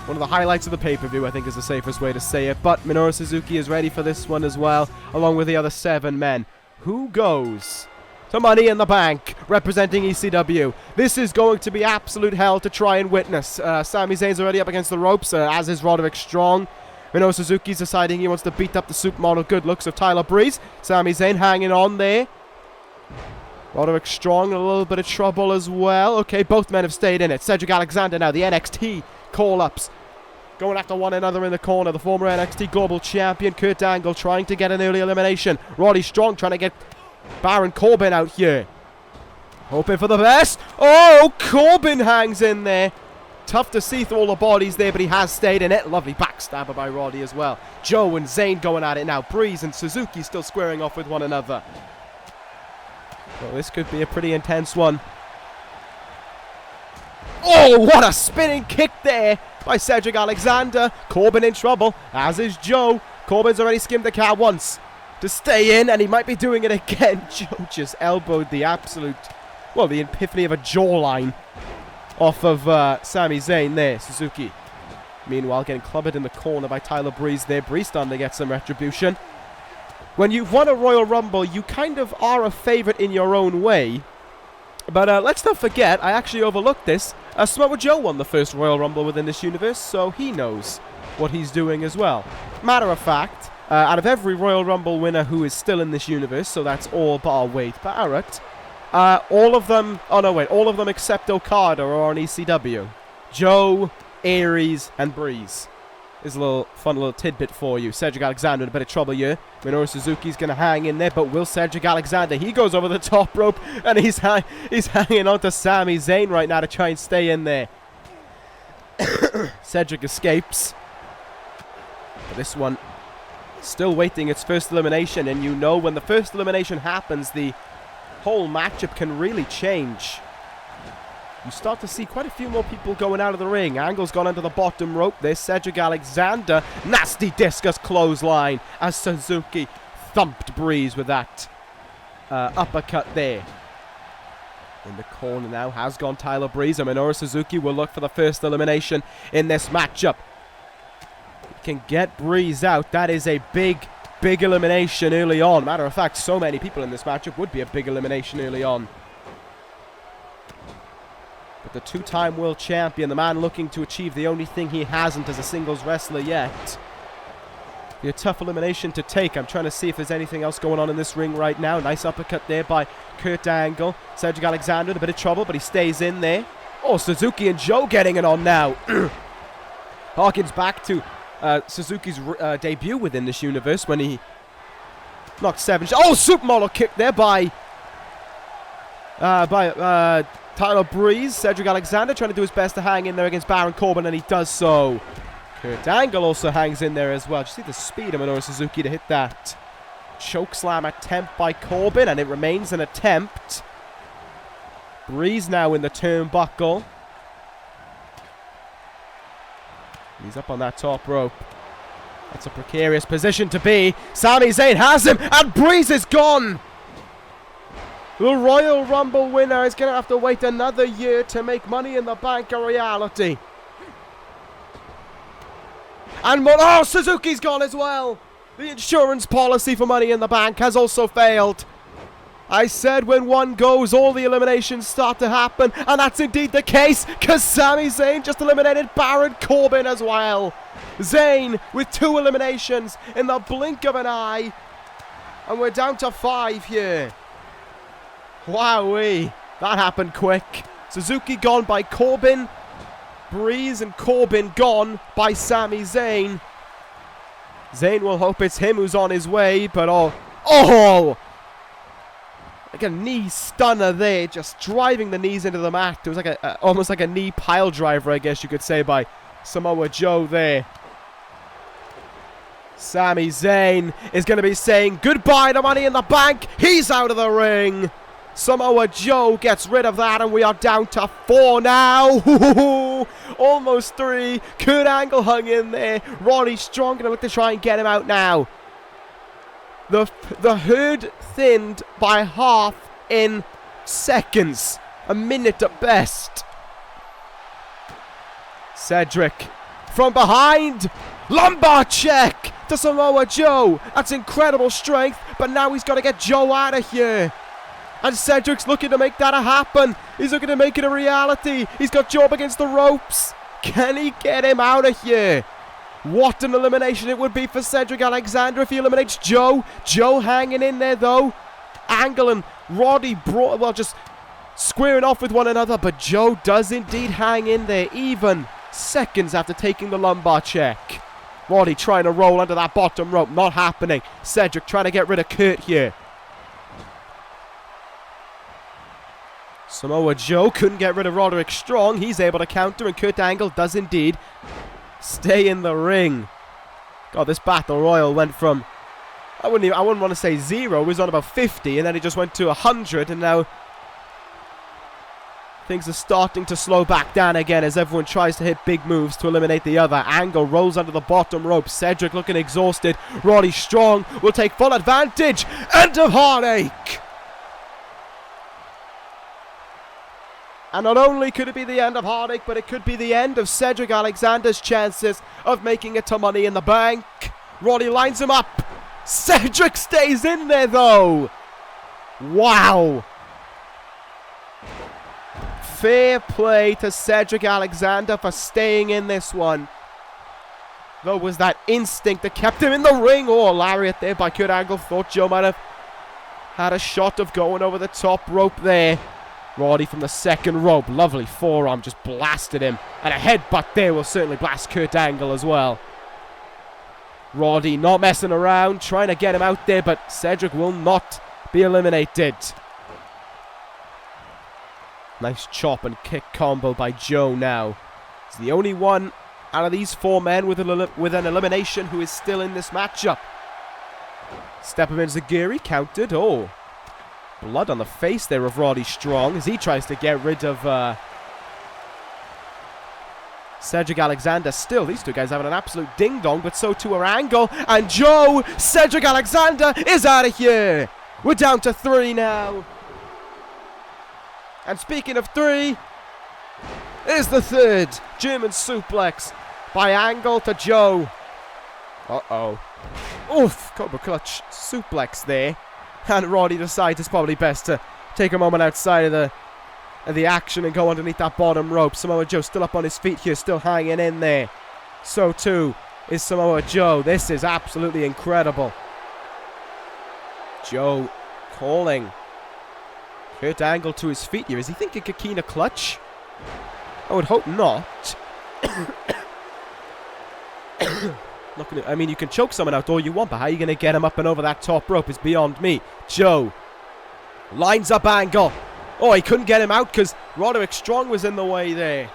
One of the highlights of the pay-per-view, I think, is the safest way to say it. But Minoru Suzuki is ready for this one as well, along with the other 7 men. Who goes to Money in the Bank, representing ECW? This is going to be absolute hell to try and witness. Sami Zayn's already up against the ropes, as is Roderick Strong. Minoru Suzuki's deciding he wants to beat up the supermodel good looks of Tyler Breeze. Sami Zayn hanging on there. Roderick Strong in a little bit of trouble as well. Okay, both men have stayed in it. Cedric Alexander now, the NXT call-ups, going after one another in the corner. The former NXT Global Champion, Kurt Angle, trying to get an early elimination. Roddy Strong trying to get Baron Corbin out here. Hoping for the best. Oh, Corbin hangs in there. Tough to see through all the bodies there, but he has stayed in it. Lovely backstabber by Roddy as well. Joe and Zayn going at it now. Breeze and Suzuki still squaring off with one another. Well, this could be a pretty intense one. Oh, what a spinning kick there by Cedric Alexander. Corbin in trouble, as is Joe. Corbin's already skimmed the cat once to stay in, and he might be doing it again. Joe just elbowed the absolute, well, the epiphany of a jawline off of Sami Zayn there. Suzuki, meanwhile, getting clubbered in the corner by Tyler Breeze there. Breeze starting to get some retribution. When you've won a Royal Rumble, you kind of are a favorite in your own way. But let's not forget, I actually overlooked this. Samoa Joe won the first Royal Rumble within this universe, so he knows what he's doing as well. Matter of fact, out of every Royal Rumble winner who is still in this universe, so that's all bar Wade Barrett, all of them except Okada are on ECW. Joe, Aries, and Breeze. Is a little fun little tidbit for you. Cedric Alexander in a bit of trouble here. Minoru Suzuki's going to hang in there, but will Cedric Alexander? He goes over the top rope, and he's hanging on to Sami Zayn right now to try and stay in there. Cedric escapes. But this one still waiting its first elimination, and you know when the first elimination happens, the whole matchup can really change. You start to see quite a few more people going out of the ring. Angle's gone under the bottom rope. There's Cedric Alexander. Nasty discus clothesline as Suzuki thumped Breeze with that uppercut there. In the corner now has gone Tyler Breeze, and Minoru Suzuki will look for the first elimination in this matchup. He can get Breeze out. That is a big elimination early on. Matter of fact, so many people in this matchup would be a big elimination early on. But the 2-time world champion, the man looking to achieve the only thing he hasn't as a singles wrestler yet. Be a tough elimination to take. I'm trying to see if there's anything else going on in this ring right now. Nice uppercut there by Kurt Angle. Cedric Alexander in a bit of trouble, but he stays in there. Oh, Suzuki and Joe getting it on now. Harkins back to Suzuki's debut within this universe when he knocked 7. Oh, supermodel kick there by Tyler Breeze. Cedric Alexander trying to do his best to hang in there against Baron Corbin, and he does so. Kurt Angle also hangs in there as well. Just see the speed of Minoru Suzuki to hit that chokeslam attempt by Corbin, and it remains an attempt. Breeze now in the turnbuckle. He's up on that top rope. That's a precarious position to be. Sami Zayn has him, and Breeze is gone. The Royal Rumble winner is going to have to wait another year to make Money in the Bank a reality. And oh, Suzuki's gone as well. The insurance policy for Money in the Bank has also failed. I said when one goes, all the eliminations start to happen, and that's indeed the case, because Sami Zayn just eliminated Baron Corbin as well. Zayn with 2 eliminations in the blink of an eye, and we're down to 5 here. Wowee, that happened quick. Suzuki gone by Corbin. Breeze and Corbin gone by Sami Zayn. Zayn will hope it's him who's on his way, but oh! Like a knee stunner there, just driving the knees into the mat. It was like almost like a knee pile driver, I guess you could say, by Samoa Joe there. Sami Zayn is going to be saying goodbye to Money in the Bank. He's out of the ring. Samoa Joe gets rid of that, and we are down to 4 now. Almost 3. Kurt Angle hung in there. Roddy Strong going to look to try and get him out now. The herd thinned by half in seconds. A minute at best. Cedric from behind. Lumbar check to Samoa Joe. That's incredible strength, but now he's got to get Joe out of here. And Cedric's looking to make that happen. He's looking to make it a reality. He's got Joe up against the ropes. Can he get him out of here? What an elimination it would be for Cedric Alexander if he eliminates Joe. Joe hanging in there, though. Angle and Roddy just squaring off with one another, but Joe does indeed hang in there, even seconds after taking the lumbar check. Roddy trying to roll under that bottom rope, not happening. Cedric trying to get rid of Kurt here. Samoa Joe couldn't get rid of Roderick Strong. He's able to counter, and Kurt Angle does indeed stay in the ring. God, this battle royal went from, I wouldn't want to say 0. It was on about 50, and then it just went to 100, and now things are starting to slow back down again as everyone tries to hit big moves to eliminate the other. Angle rolls under the bottom rope. Cedric looking exhausted. Roddy Strong will take full advantage. End of Heartache. And not only could it be the end of Heartache, but it could be the end of Cedric Alexander's chances of making it to Money in the Bank. Roddy lines him up. Cedric stays in there, though. Wow. Fair play to Cedric Alexander for staying in this one. Though, was that instinct that kept him in the ring. Oh, lariat there by Kurt Angle. Thought Joe might have had a shot of going over the top rope there. Roddy from the second rope. Lovely forearm. Just blasted him. And a headbutt there will certainly blast Kurt Angle as well. Roddy not messing around. Trying to get him out there. But Cedric will not be eliminated. Nice chop and kick combo by Joe now. He's the only one out of these 4 men with an elimination who is still in this matchup. Step him in Zagiri. Counted. Oh. Blood on the face there of Roddy Strong as he tries to get rid of Cedric Alexander. Still, these two guys having an absolute ding-dong, but so too are Angle. And Joe, Cedric Alexander is out of here. We're down to 3 now. And speaking of 3, here's the 3rd. German suplex by Angle to Joe. Uh-oh. Oof, Cobra Clutch suplex there. And Roddy decides it's probably best to take a moment outside of the action and go underneath that bottom rope. Samoa Joe still up on his feet here, still hanging in there. So too is Samoa Joe. This is absolutely incredible. Joe calling Kurt Angle to his feet here. Is he thinking Kikina clutch? I would hope not. I mean, you can choke someone out all you want, but how are you going to get him up and over that top rope is beyond me. Joe lines up Angle. Oh, he couldn't get him out because Roderick Strong was in the way there.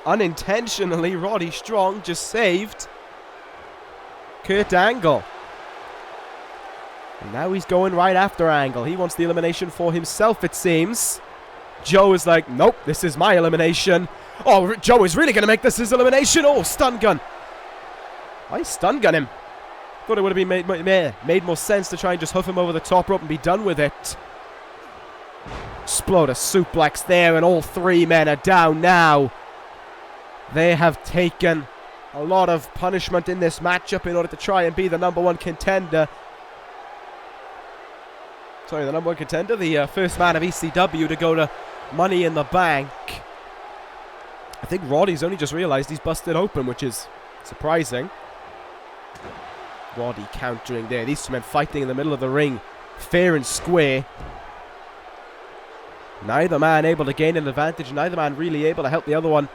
Unintentionally, Roddy Strong just saved Kurt Angle. And now he's going right after Angle. He wants the elimination for himself, it seems. Joe is like, nope, this is my elimination. Oh, Joe is really going to make this his elimination. Oh, stun gun. Why stun gun him? Thought it would have been made more sense to try and just hoof him over the top rope and be done with it. Explode a suplex there, and all 3 men are down now. They have taken a lot of punishment in this matchup in order to try and be the #1 contender. Sorry, the #1 contender, the first man of ECW to go to Money in the Bank. I think Roddy's only just realized he's busted open, which is surprising. Roddy countering there. These 2 men fighting in the middle of the ring, fair and square. Neither man able to gain an advantage. Neither man really able to help the other one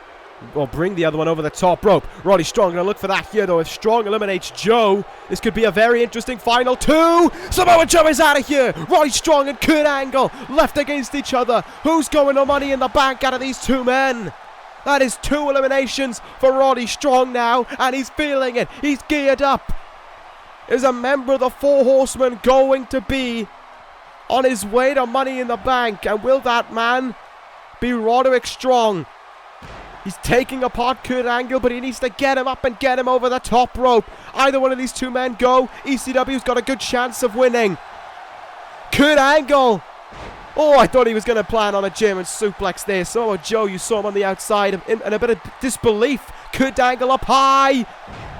or bring the other one over the top rope. Roddy Strong going to look for that here, though. If Strong eliminates Joe, this could be a very interesting final two. Samoa Joe is out of here. Roddy Strong and Kurt Angle left against each other. Who's going to Money in the Bank out of these two men? That is 2 eliminations for Roddy Strong now, and he's feeling it. He's geared up. Is a member of the Four Horsemen going to be on his way to Money in the Bank? And will that man be Roderick Strong? He's taking apart Kurt Angle, but he needs to get him up and get him over the top rope. Either one of these two men go, ECW's got a good chance of winning. Kurt Angle. Oh, I thought he was going to plan on a German suplex there. So, Joe, you saw him on the outside and a bit of disbelief. Kurt Angle up high.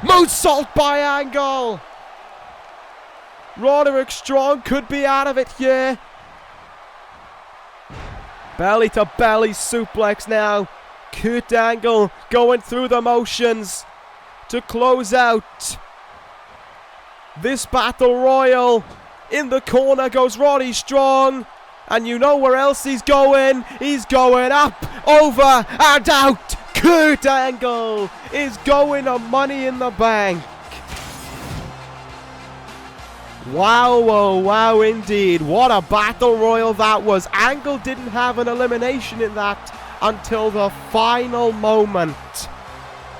Moonsault by Angle. Roderick Strong could be out of it here. Belly to belly suplex now. Kurt Angle going through the motions to close out this battle royal. In the corner goes Roddy Strong. And you know where else he's going? He's going up, over, and out. Kurt Angle is going to Money in the Bank. Wow, oh, wow, indeed. What a battle royal that was. Angle didn't have an elimination in that until the final moment.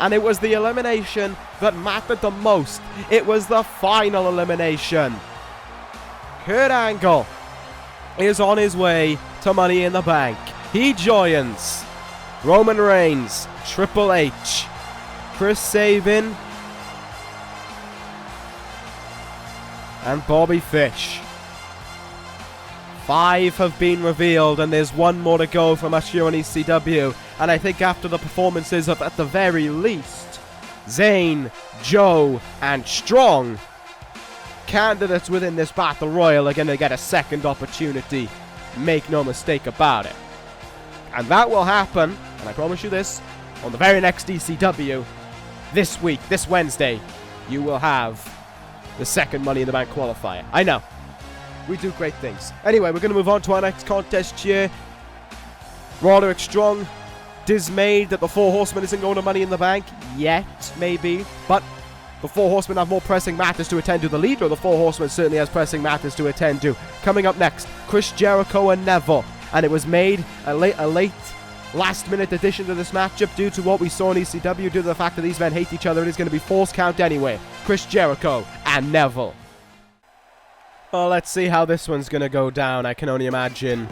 And it was the elimination that mattered the most. It was the final elimination. Kurt Angle is on his way to Money in the Bank. He joins Roman Reigns, Triple H, Chris Sabin, and Bobby Fish. 5 have been revealed, and there's 1 more to go from us here on ECW. And I think after the performances of, at the very least, Zayn, Joe, and Strong, candidates within this battle royal are going to get a second opportunity. Make no mistake about it. And that will happen, and I promise you this, on the very next ECW, this week, this Wednesday, you will have the second Money in the Bank qualifier. I know. We do great things. Anyway, we're going to move on to our next contest here. Roderick Strong, dismayed that the Four Horsemen isn't going to Money in the Bank yet, maybe, but the Four Horsemen have more pressing matters to attend to. The leader of the Four Horsemen certainly has pressing matters to attend to. Coming up next, Chris Jericho and Neville. And it was made a late last-minute addition to this matchup due to what we saw in ECW, due to the fact that these men hate each other. It is going to be false count anyway. Chris Jericho and Neville. Well, let's see how this one's going to go down. I can only imagine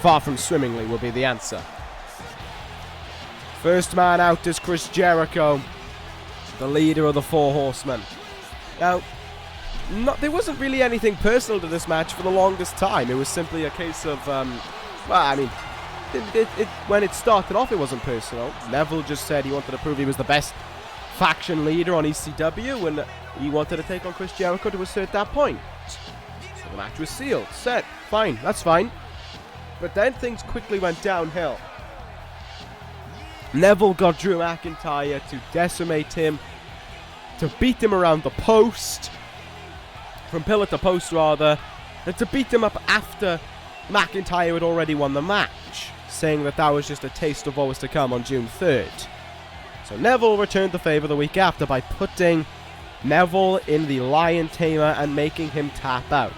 far from swimmingly will be the answer. First man out is Chris Jericho, the leader of the Four Horsemen. Now, there wasn't really anything personal to this match for the longest time. It was simply a case of, well, I mean, when it started off, it wasn't personal. Neville just said he wanted to prove he was the best faction leader on ECW, and he wanted to take on Chris Jericho to assert that point. So the match was sealed, set, fine, that's fine. But then things quickly went downhill. Neville got Drew McIntyre to decimate him, to beat him around the post, from pillar to post rather, and to beat him up after McIntyre had already won the match, saying that that was just a taste of what was to come on June 3rd. So Neville returned the favor the week after by putting Neville in the Lion Tamer and making him tap out.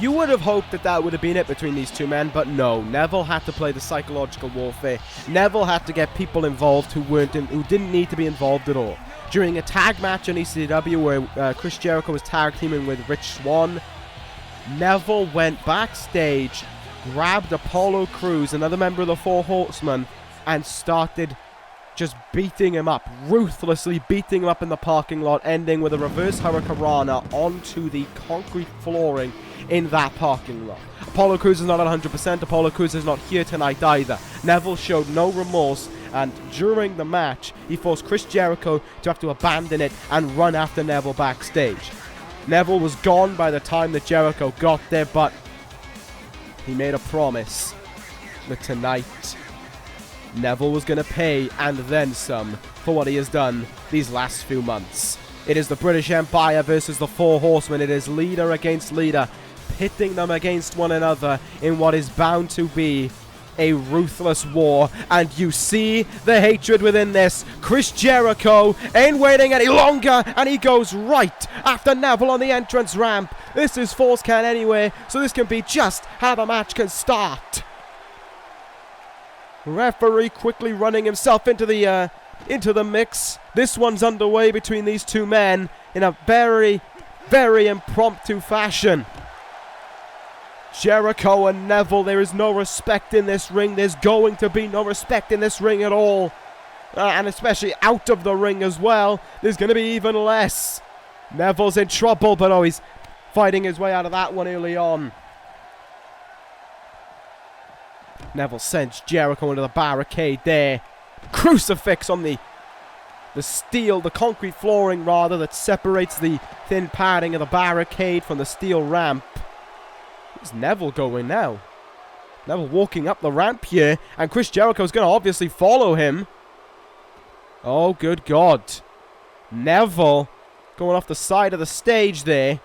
You would have hoped that that would have been it between these two men, but no. Neville had to play the psychological warfare. Neville had to get people involved who didn't need to be involved at all. During a tag match on ECW where Chris Jericho was tag teaming with Rich Swann, Neville went backstage, grabbed Apollo Crews, another member of the Four Horsemen, and started just beating him up, ruthlessly beating him up in the parking lot, ending with a reverse hurricanrana onto the concrete flooring in that parking lot. Apollo Crews is not at 100%. Apollo Crews is not here tonight either. Neville showed no remorse, and during the match, he forced Chris Jericho to have to abandon it and run after Neville backstage. Neville was gone by the time that Jericho got there, but he made a promise that tonight Neville was going to pay, and then some, for what he has done these last few months. It is the British Empire versus the Four Horsemen. It is leader against leader, pitting them against one another in what is bound to be a ruthless war, and you see the hatred within this. Chris Jericho ain't waiting any longer, and he goes right after Neville on the entrance ramp. This is Falls Count anyway, so this can be just how the match can start. Referee quickly running himself into the mix. This one's underway between these two men in a very, very impromptu fashion. Jericho and Neville, there is no respect in this ring. There's going to be no respect in this ring at all. And especially out of the ring as well. There's going to be even less. Neville's in trouble, but he's fighting his way out of that one early on. Neville sends Jericho into the barricade there. Crucifix on the steel, the concrete flooring rather, that separates the thin padding of the barricade from the steel ramp. Where's Neville going now? Neville walking up the ramp here, and Chris Jericho's going to obviously follow him. Oh, good God. Neville going off the side of the stage there.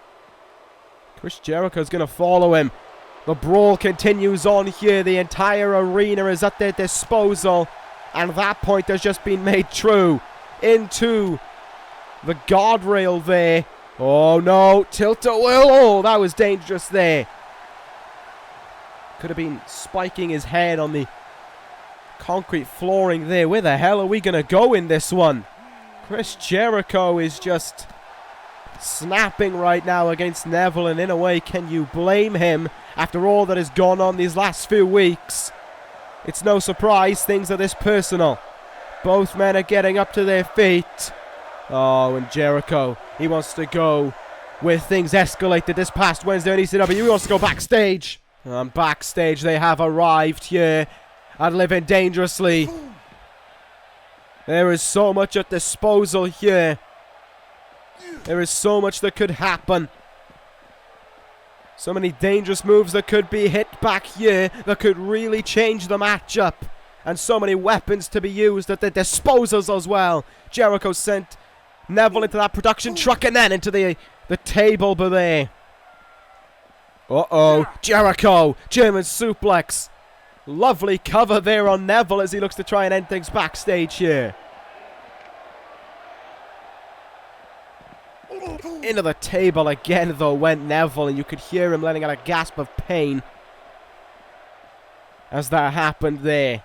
Chris Jericho's going to follow him. The brawl continues on here. The entire arena is at their disposal. And that point has just been made true. Into the guardrail there. Oh no, tilt-a-whirl. Oh, that was dangerous there. Could have been spiking his head on the concrete flooring there. Where the hell are we going to go in this one? Chris Jericho is just snapping right now against Neville, and in a way, can you blame him after all that has gone on these last few weeks? It's no surprise things are this personal. Both men are getting up to their feet. Oh, and Jericho, he wants to go where things escalated this past Wednesday on ECW. He wants to go backstage. And backstage they have arrived here at Living Dangerously. There is so much at disposal here. There is so much that could happen. So many dangerous moves that could be hit back here that could really change the matchup. And so many weapons to be used at their disposals as well. Jericho sent Neville into that production truck and then into the table but there. Uh-oh. Jericho. German suplex. Lovely cover there on Neville as he looks to try and end things backstage here. Into the table again, though, went Neville, and you could hear him letting out a gasp of pain as that happened there.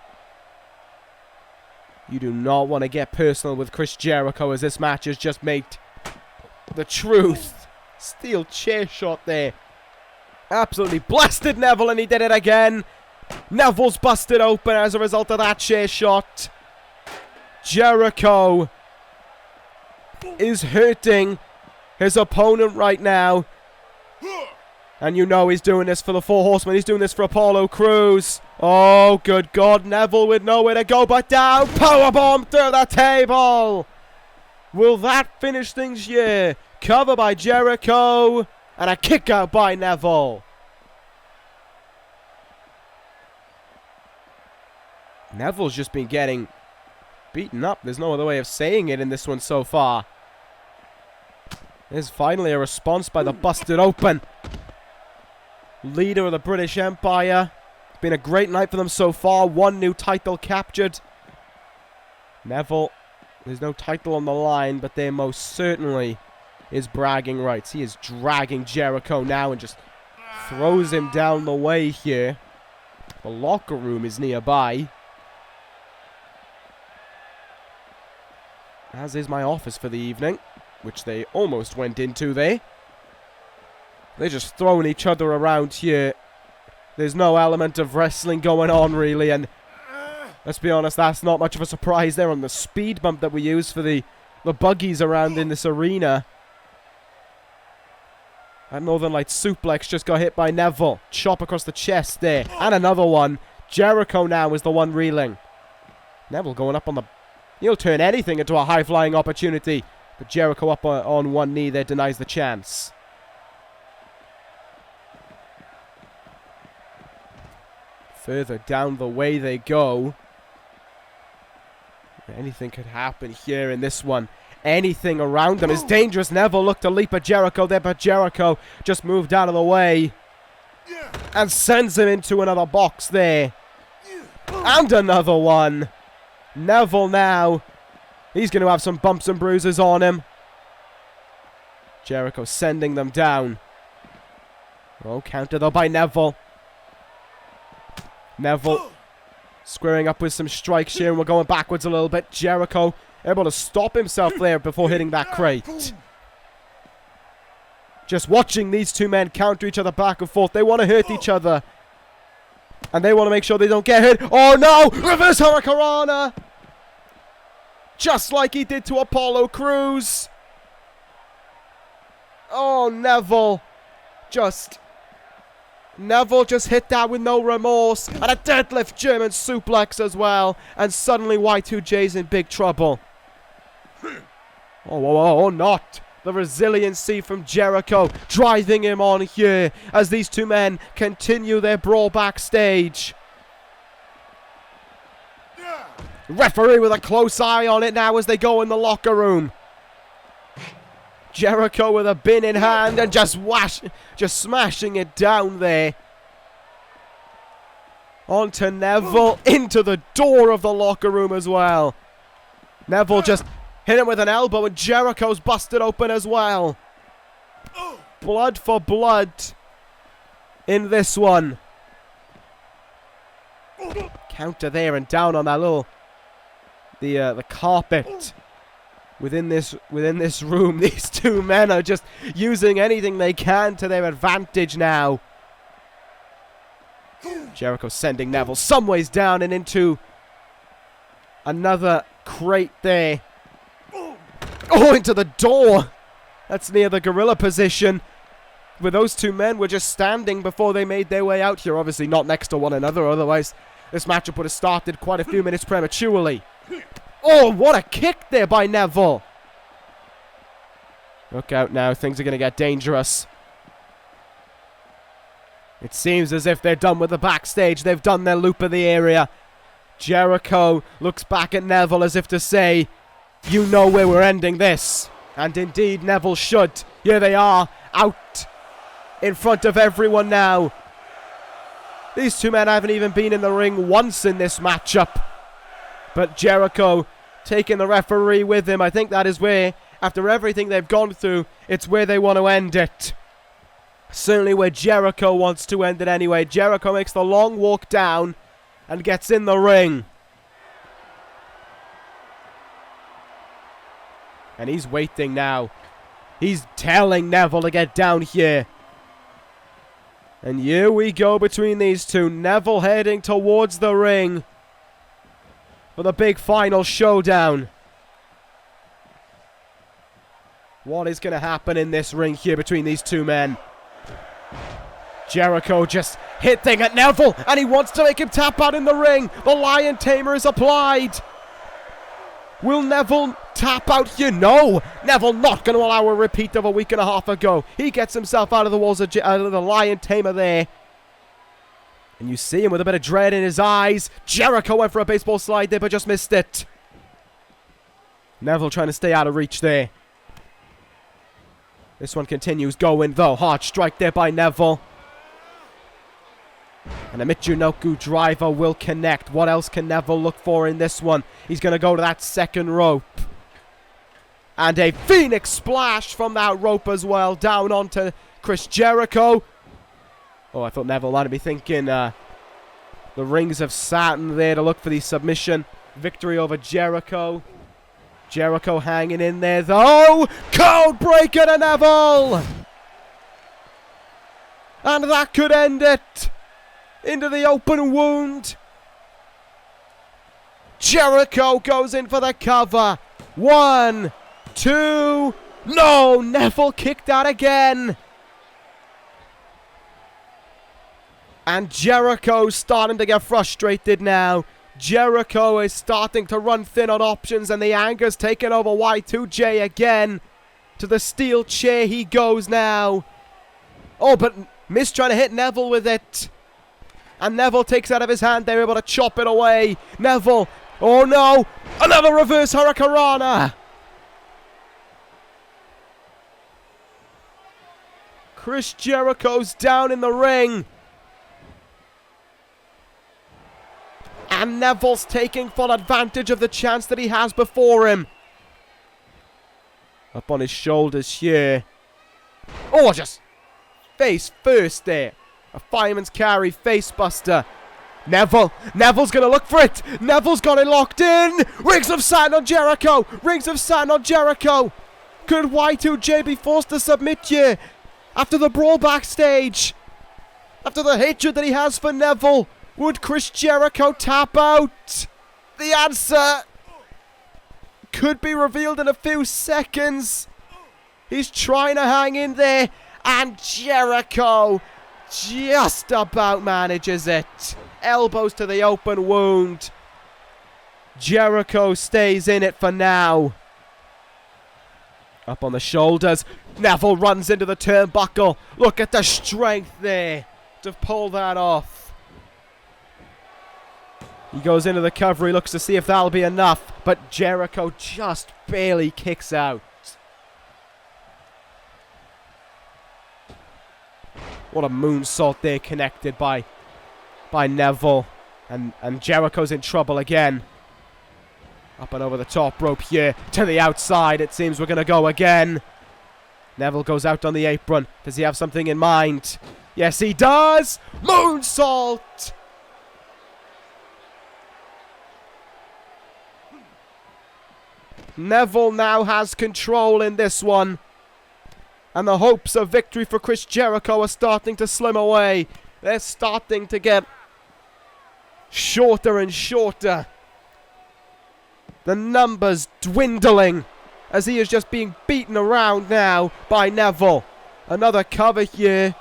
You do not want to get personal with Chris Jericho, as this match has just made the truth. Steel chair shot there. Absolutely blasted Neville, and he did it again. Neville's busted open as a result of that chair shot. Jericho is hurting his opponent right now. And you know he's doing this for the Four Horsemen. He's doing this for Apollo Crews. Oh, good God. Neville with nowhere to go but down. Powerbomb through the table. Will that finish things here? Cover by Jericho. And a kick out by Neville. Neville's just been getting beaten up. There's no other way of saying it in this one so far. There's finally a response by the busted open leader of the British Empire. It's been a great night for them so far. One new title captured. Neville, there's no title on the line, but there most certainly is bragging rights. He is dragging Jericho now and just throws him down the way here. The locker room is nearby, as is my office for the evening, which they almost went into there. They're just throwing each other around here. There's no element of wrestling going on, really, and let's be honest, that's not much of a surprise there on the speed bump that we use for the buggies around in this arena. That Northern Light suplex just got hit by Neville. Chop across the chest there. And another one. Jericho now is the one reeling. Neville going up on the... He'll turn anything into a high-flying opportunity. But Jericho up on one knee there denies the chance. Further down the way they go. Anything could happen here in this one. Anything around them is dangerous. Neville looked to leap at Jericho there, but Jericho just moved out of the way and sends him into another box there. And another one. Neville now. He's going to have some bumps and bruises on him. Jericho sending them down. Oh, counter though by Neville. Neville squaring up with some strikes here, and we're going backwards a little bit. Jericho able to stop himself there before hitting that crate. Just watching these two men counter each other back and forth. They want to hurt each other. And they want to make sure they don't get hit. Oh no! Reverse Hurricanrana! Just like he did to Apollo Crews. Oh, Neville just hit that with no remorse. And a deadlift German suplex as well. And suddenly Y2J's in big trouble. Oh, not. The resiliency from Jericho driving him on here as these two men continue their brawl backstage. Referee with a close eye on it now as they go in the locker room. Jericho with a bin in hand and just smashing it down there. Onto Neville, into the door of the locker room as well. Neville just hit him with an elbow and Jericho's busted open as well. Blood for blood in this one. Counter there and down on that little the carpet within this room. These two men are just using anything they can to their advantage now. Jericho sending Neville some ways down and into another crate there. Oh, into the door. That's near the gorilla position. Where those two men were just standing before they made their way out here. Obviously not next to one another, otherwise this matchup would have started quite a few minutes prematurely. Oh, what a kick there by Neville. Look out now, things are going to get dangerous. It seems as if they're done with the backstage. They've done their loop of the area. Jericho looks back at Neville as if to say, you know where we're ending this. And indeed, Neville should. Here they are, out in front of everyone now. These two men haven't even been in the ring once in this matchup. But Jericho taking the referee with him. I think that is where, after everything they've gone through, it's where they want to end it. Certainly where Jericho wants to end it anyway. Jericho makes the long walk down and gets in the ring. And he's waiting now. He's telling Neville to get down here. And here we go between these two. Neville heading towards the ring for the big final showdown. What is going to happen in this ring here between these two men? Jericho just hitting at Neville, and he wants to make him tap out in the ring. The Lion Tamer is applied. Will Neville tap out here? No! Neville not going to allow a repeat of a week and a half ago. He gets himself out of the walls of the Lion Tamer there. And you see him with a bit of dread in his eyes. Jericho went for a baseball slide there, but just missed it. Neville trying to stay out of reach there. This one continues going, though. Hard strike there by Neville. And a Michinoku driver will connect. What else can Neville look for in this one? He's going to go to that second rope. And a Phoenix splash from that rope as well. Down onto Chris Jericho. Oh, I thought Neville might be thinking the rings of Saturn there to look for the submission victory over Jericho. Jericho hanging in there, though. Code breaker to Neville. And that could end it. Into the open wound. Jericho goes in for the cover. 1, 2. No, Neville kicked out again. And Jericho's starting to get frustrated now. Jericho is starting to run thin on options, and the anger's taking over Y2J again. To the steel chair he goes now. Oh, but Miz trying to hit Neville with it. And Neville takes it out of his hand. They're able to chop it away. Neville. Oh no. Another reverse Hurricanrana. Chris Jericho's down in the ring. And Neville's taking full advantage of the chance that he has before him. Up on his shoulders here. Oh, just face first there. A fireman's carry face buster. Neville's going to look for it. Neville's got it locked in. Rings of Saturn on Jericho. Rings of Saturn on Jericho. Could Wwe 2K18 be forced to submit here after the brawl backstage? After the hatred that he has for Neville, would Chris Jericho tap out? The answer could be revealed in a few seconds. He's trying to hang in there, and Jericho just about manages it. Elbows to the open wound. Jericho stays in it for now. Up on the shoulders. Neville runs into the turnbuckle. Look at the strength there to pull that off. He goes into the cover. He looks to see if that'll be enough. But Jericho just barely kicks out. What a moonsault there connected by Neville. And Jericho's in trouble again. Up and over the top rope here. To the outside. It seems we're going to go again. Neville goes out on the apron. Does he have something in mind? Yes, he does. Moonsault. Neville now has control in this one. And the hopes of victory for Chris Jericho are starting to slim away. They're starting to get shorter and shorter. The numbers dwindling as he is just being beaten around now by Neville. Another cover here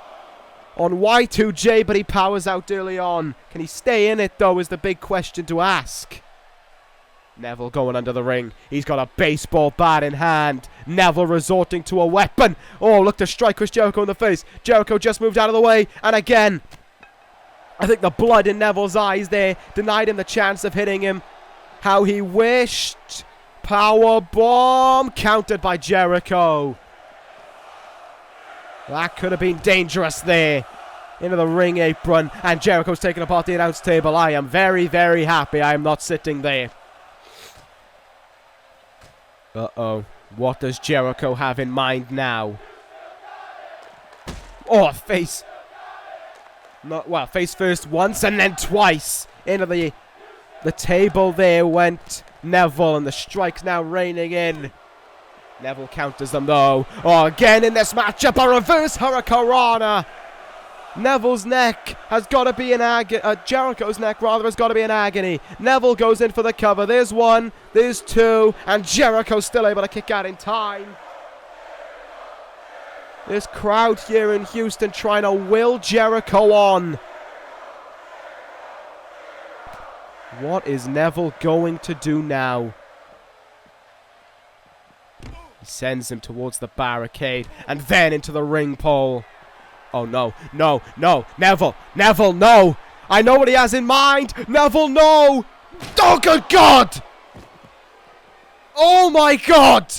on Wwe 2K18, but he powers out early on. Can he stay in it, though, is the big question to ask. Neville going under the ring. He's got a baseball bat in hand. Neville resorting to a weapon. Oh, look to strike Chris Jericho in the face. Jericho just moved out of the way. And again, I think the blood in Neville's eyes there denied him the chance of hitting him how he wished. Power bomb countered by Jericho. That could have been dangerous there. Into the ring apron. And Jericho's taking apart the announce table. I am very, very happy I am not sitting there. Uh-oh. What does Jericho have in mind now? Oh, face. Well, face first once and then twice. Into the table there went Neville, and the strike's now raining in. Neville counters them though. Oh, again in this matchup, a reverse hurricanrana. Neville's neck has got to be in agony. Jericho's neck, rather, has got to be in agony. Neville goes in for the cover. There's one, there's two, and Jericho's still able to kick out in time. This crowd here in Houston trying to will Jericho on. What is Neville going to do now? He sends him towards the barricade and then into the ring pole. Oh, no, no, no. Neville, no. I know what he has in mind. Neville, no. Oh, good God. Oh, my God.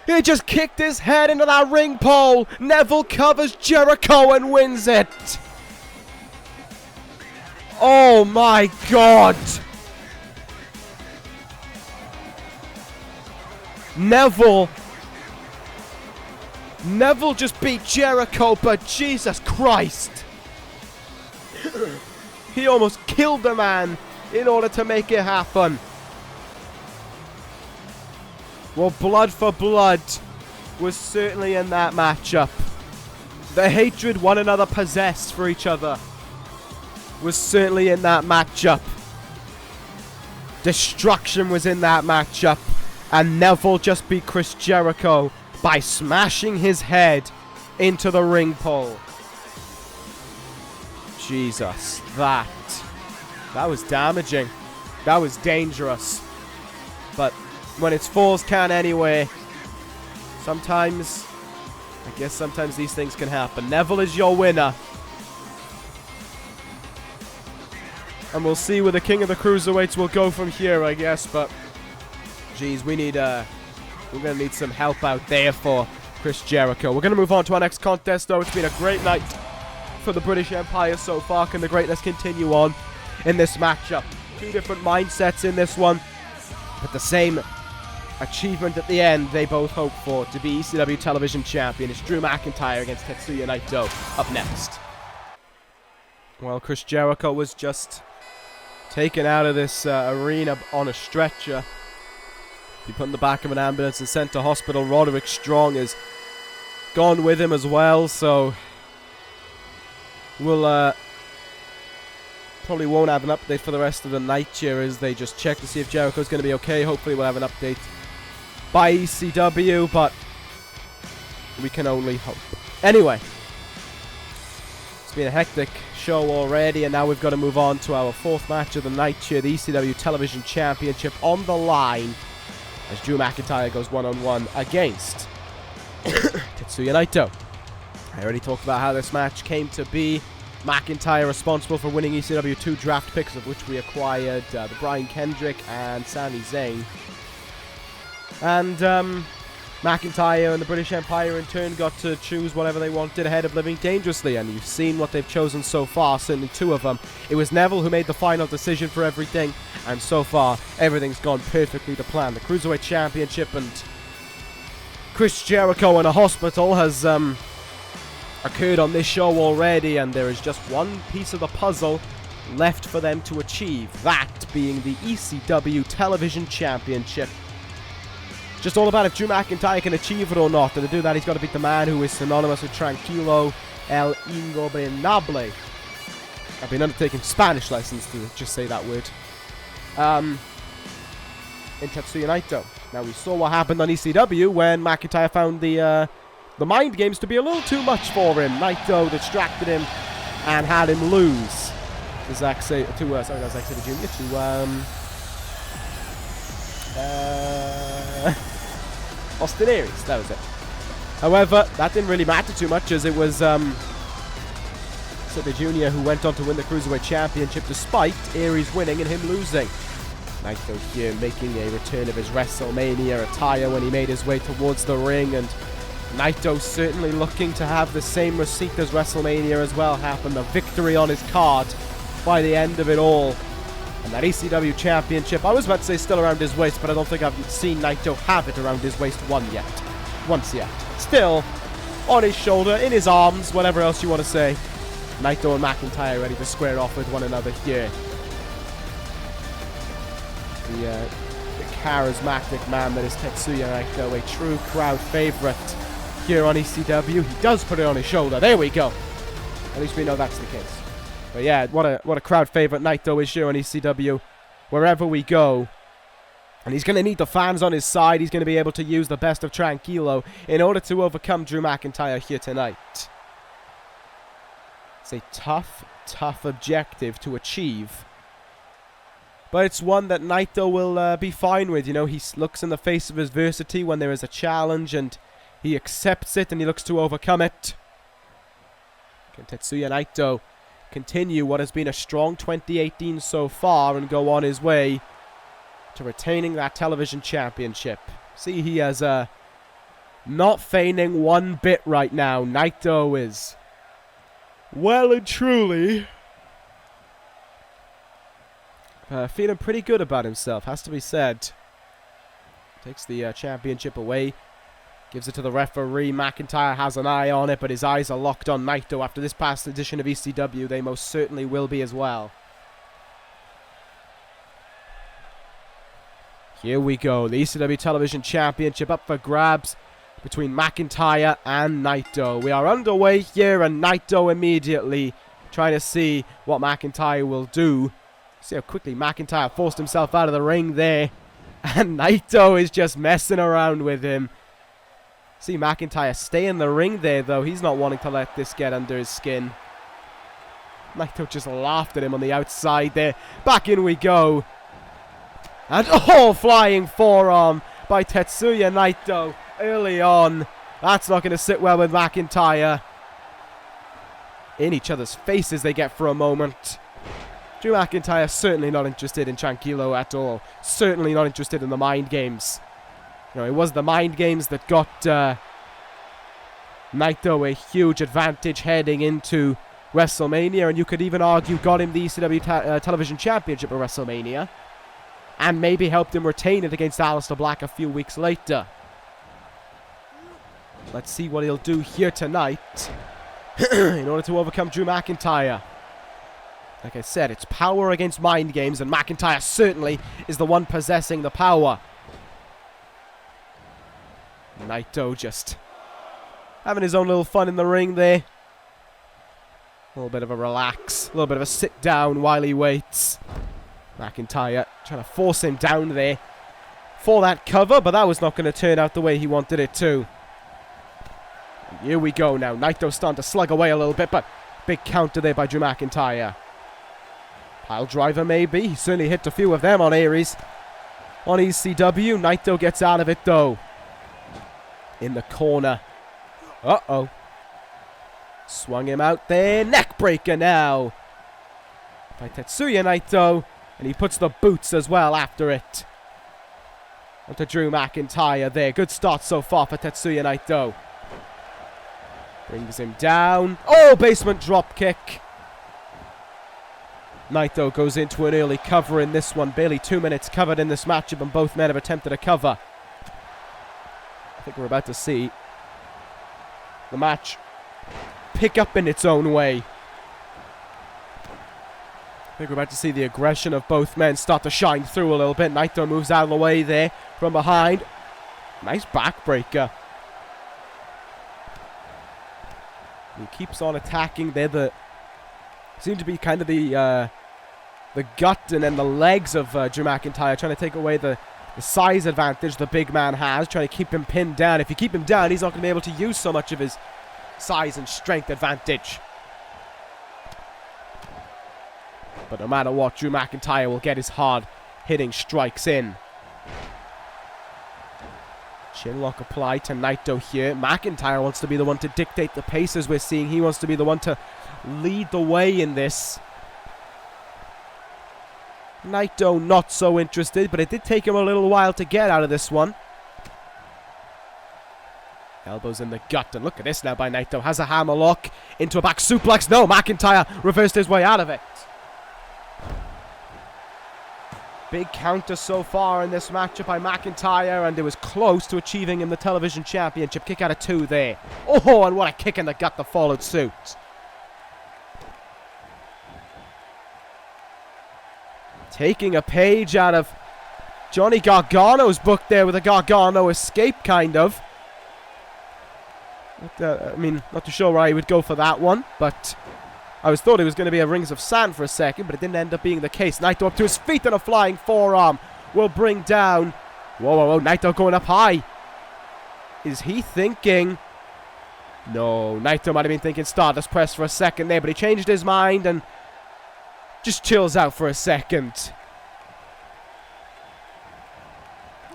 He just kicked his head into that ring pole. Neville covers Jericho and wins it. Oh, my God. Neville just beat Jericho, but Jesus Christ. He almost killed the man in order to make it happen. Well, blood for blood was certainly in that matchup. The hatred one another possessed for each other was certainly in that matchup. Destruction was in that matchup. And Neville just beat Chris Jericho by smashing his head into the ring pole. Jesus, that was damaging. That was dangerous. But when it's falls count anyway, sometimes these things can happen. Neville is your winner. And we'll see where the King of the Cruiserweights will go from here, I guess. But, geez, we're going to need some help out there for Chris Jericho. We're going to move on to our next contest, though. It's been a great night for the British Empire so far. Can the greatness continue on? in this matchup. Two different mindsets in this one, but the same achievement at the end they both hope for, to be ECW Television Champion. It's Drew McIntyre against Tetsuya Naito up next. Well, Chris Jericho was just taken out of this arena on a stretcher. He put in the back of an ambulance and sent to hospital. Roderick Strong is gone with him as well, so we'll probably won't have an update for the rest of the night here as they just check to see if Jericho's going to be okay. Hopefully we'll have an update by ECW, but we can only hope. Anyway, it's been a hectic show already, and now we've got to move on to our fourth match of the night here, the ECW Television Championship on the line, as Drew McIntyre goes one-on-one against Tetsuya Naito. I already talked about how this match came to be. McIntyre responsible for winning ECW 2 draft picks, of which we acquired the Brian Kendrick and Sami Zayn. And McIntyre and the British Empire in turn got to choose whatever they wanted ahead of Living Dangerously, and you've seen what they've chosen so far, certainly two of them. It was Neville who made the final decision for everything, and so far everything's gone perfectly to plan. The Cruiserweight Championship and Chris Jericho in a hospital has occurred on this show already, and there is just one piece of the puzzle left for them to achieve, that being the ECW Television Championship. Just all about if Drew McIntyre can achieve it or not, and to do that he's got to beat the man who is synonymous with Tranquilo El Ingobernable. I've been undertaking Spanish lessons to just say that word. In Tetsuya Naito. Now we saw what happened on ECW when McIntyre found the mind games to be a little too much for him. Naito distracted him and had him lose to Zack Sabre, Zack Sabre Jr. to Austin Aries, that was it. However, that didn't really matter too much, as it was Sabre Jr. who went on to win the Cruiserweight Championship despite Aries winning and him losing. Naito here making a return of his WrestleMania attire when he made his way towards the ring, and Naito certainly looking to have the same receipt as WrestleMania as well happen, a victory on his card by the end of it all. And that ECW Championship, I was about to say still around his waist, but I don't think I've seen Naito have it around his waist once yet. Still on his shoulder, in his arms, whatever else you want to say. Naito and McIntyre ready to square off with one another here. The charismatic man that is Tetsuya Naito, a true crowd favorite here on ECW. He does put it on his shoulder. There we go. At least we know that's the case. But yeah, what a crowd favorite Naito is here on ECW. Wherever we go. And he's going to need the fans on his side. He's going to be able to use the best of Tranquilo in order to overcome Drew McIntyre here tonight. It's a tough objective to achieve. But it's one that Naito will be fine with. You know, he looks in the face of adversity when there is a challenge, and he accepts it and he looks to overcome it. Can Tetsuya Naito continue what has been a strong 2018 so far and go on his way to retaining that television championship? See, he has not feigning one bit right now. Naito is well and truly feeling pretty good about himself, has to be said. Takes the championship away. Gives it to the referee. McIntyre has an eye on it, but his eyes are locked on Naito. After this past edition of ECW, they most certainly will be as well. Here we go. The ECW Television Championship up for grabs between McIntyre and Naito. We are underway here, and Naito immediately trying to see what McIntyre will do. See how quickly McIntyre forced himself out of the ring there. And Naito is just messing around with him. See McIntyre stay in the ring there, though. He's not wanting to let this get under his skin. Naito just laughed at him on the outside there. Back in we go. And flying forearm by Tetsuya Naito early on. That's not going to sit well with McIntyre. In each other's faces they get for a moment. Drew McIntyre certainly not interested in Tranquilo at all. Certainly not interested in the mind games. You know, it was the mind games that got Naito a huge advantage heading into WrestleMania, and you could even argue got him the ECW Television Championship at WrestleMania, and maybe helped him retain it against Aleister Black a few weeks later. Let's see what he'll do here tonight in order to overcome Drew McIntyre. Like I said, it's power against mind games, and McIntyre certainly is the one possessing the power. Naito just having his own little fun in the ring there. A little bit of a relax, a little bit of a sit down while he waits. McIntyre trying to force him down there for that cover, but that was not going to turn out the way he wanted it to. And here we go now. Naito starting to slug away a little bit, but big counter there by Drew McIntyre. Pile driver maybe. He certainly hit a few of them on Aries. On ECW, Naito gets out of it though. In the corner. Uh-oh. Swung him out there. Neck breaker now by Tetsuya Naito. And he puts the boots as well after it. Onto Drew McIntyre there. Good start so far for Tetsuya Naito. Brings him down. Oh, basement drop kick. Naito goes into an early cover in this one. Barely 2 minutes covered in this matchup, and both men have attempted a cover. I think we're about to see the match pick up in its own way. I think we're about to see the aggression of both men start to shine through a little bit. Naito moves out of the way there from behind. Nice backbreaker. He keeps on attacking there. Seem to be kind of the gut and then the legs of Drew McIntyre, trying to take away the size advantage the big man has, trying to keep him pinned down. If you keep him down, he's not going to be able to use so much of his size and strength advantage. But no matter what, Drew McIntyre will get his hard-hitting strikes in. Chinlock applied to Naito here. McIntyre wants to be the one to dictate the pace, as we're seeing. He wants to be the one to lead the way in this. Naito not so interested, but it did take him a little while to get out of this one. Elbows in the gut, and look at this now by Naito. Has a hammerlock into a back suplex. No, McIntyre reversed his way out of it. Big counter so far in this matchup by McIntyre, and it was close to achieving him the television championship. Kick out of 2 there. Oh, and what a kick in the gut that followed suit. Taking a page out of Johnny Gargano's book there with a Gargano escape, kind of. I mean, not too sure where I would go for that one, but I thought it was going to be a Rings of Sand for a second, but it didn't end up being the case. Naito up to his feet, and a flying forearm will bring down. Whoa, whoa, whoa, Naito going up high. Is he thinking? No, Naito might have been thinking Stardust Press for a second there, but he changed his mind and just chills out for a second.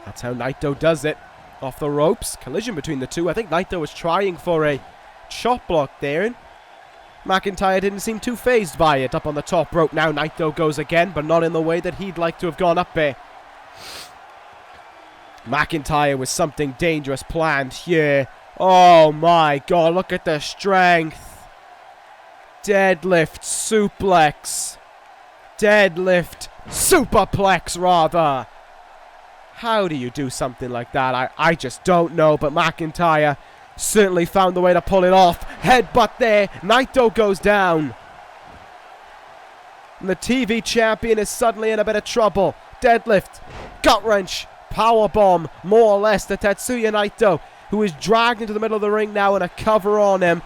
That's how Naito does it. Off the ropes. Collision between the two. I think Naito was trying for a chop block there, and McIntyre didn't seem too phased by it. Up on the top rope now. Naito goes again, but not in the way that he'd like to have gone up there. McIntyre with something dangerous planned here. Oh my god, look at the strength. Deadlift suplex. Deadlift superplex, rather. How do you do something like that? I just don't know, but McIntyre certainly found the way to pull it off. Headbutt there. Naito goes down. And the TV champion is suddenly in a bit of trouble. Deadlift. Gut wrench. Powerbomb, more or less, to Tetsuya Naito, who is dragged into the middle of the ring now and a cover on him.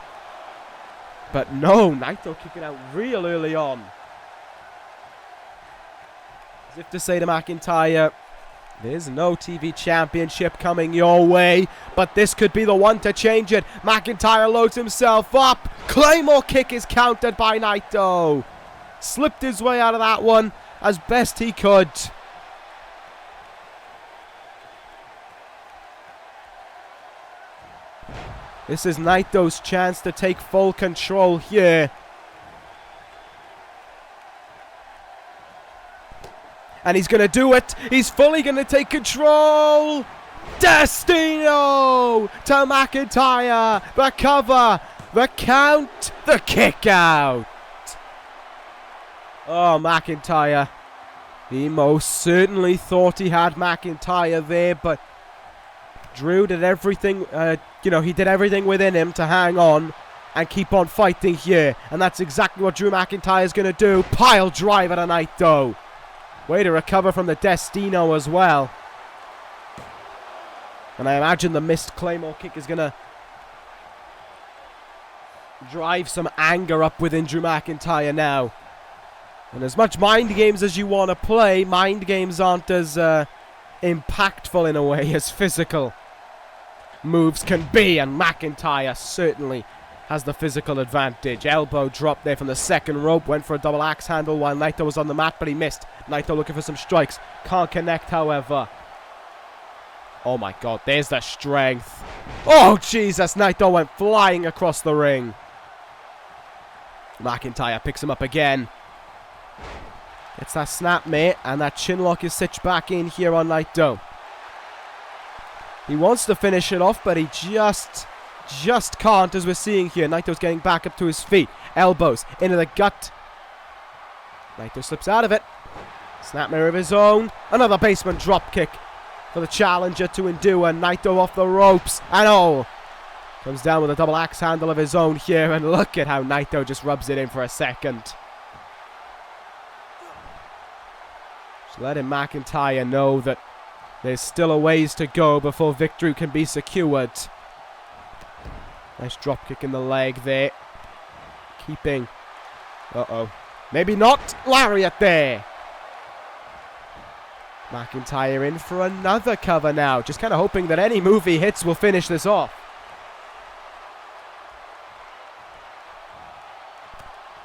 But no, Naito kicking out real early on. As if to say to McIntyre, there's no TV championship coming your way, but this could be the one to change it. McIntyre loads himself up. Claymore kick is countered by Naito. Slipped his way out of that one as best he could. This is Naito's chance to take full control here. And he's going to do it. He's fully going to take control. Destino to McIntyre. The cover. The count. The kick out. Oh, McIntyre. He most certainly thought he had McIntyre there, but Drew did everything, he did everything within him to hang on and keep on fighting here. And that's exactly what Drew McIntyre is going to do. Pile driver to Naito. Way to recover from the Destino as well. And I imagine the missed Claymore kick is going to drive some anger up within Drew McIntyre now. And as much mind games as you want to play, mind games aren't as impactful in a way as physical moves can be. And McIntyre certainly has the physical advantage. Elbow drop there from the second rope. Went for a double axe handle while Naito was on the mat, but he missed. Naito looking for some strikes. Can't connect, however. Oh my god, there's the strength. Oh Jesus, Naito went flying across the ring. McIntyre picks him up again. It's that snap, mate, and that chinlock is stitched back in here on Naito. He wants to finish it off, but he just can't, as we're seeing here. Naito's getting back up to his feet. Elbows into the gut. Naito slips out of it. Snap mirror of his own. Another basement drop kick for the challenger to endure. Naito off the ropes. And oh, comes down with a double axe handle of his own here. And look at how Naito just rubs it in for a second. Just letting McIntyre know that there's still a ways to go before victory can be secured. Nice drop kick in the leg there. Keeping. Uh-oh. Maybe not. Lariat there. McIntyre in for another cover now. Just kind of hoping that any move he hits will finish this off.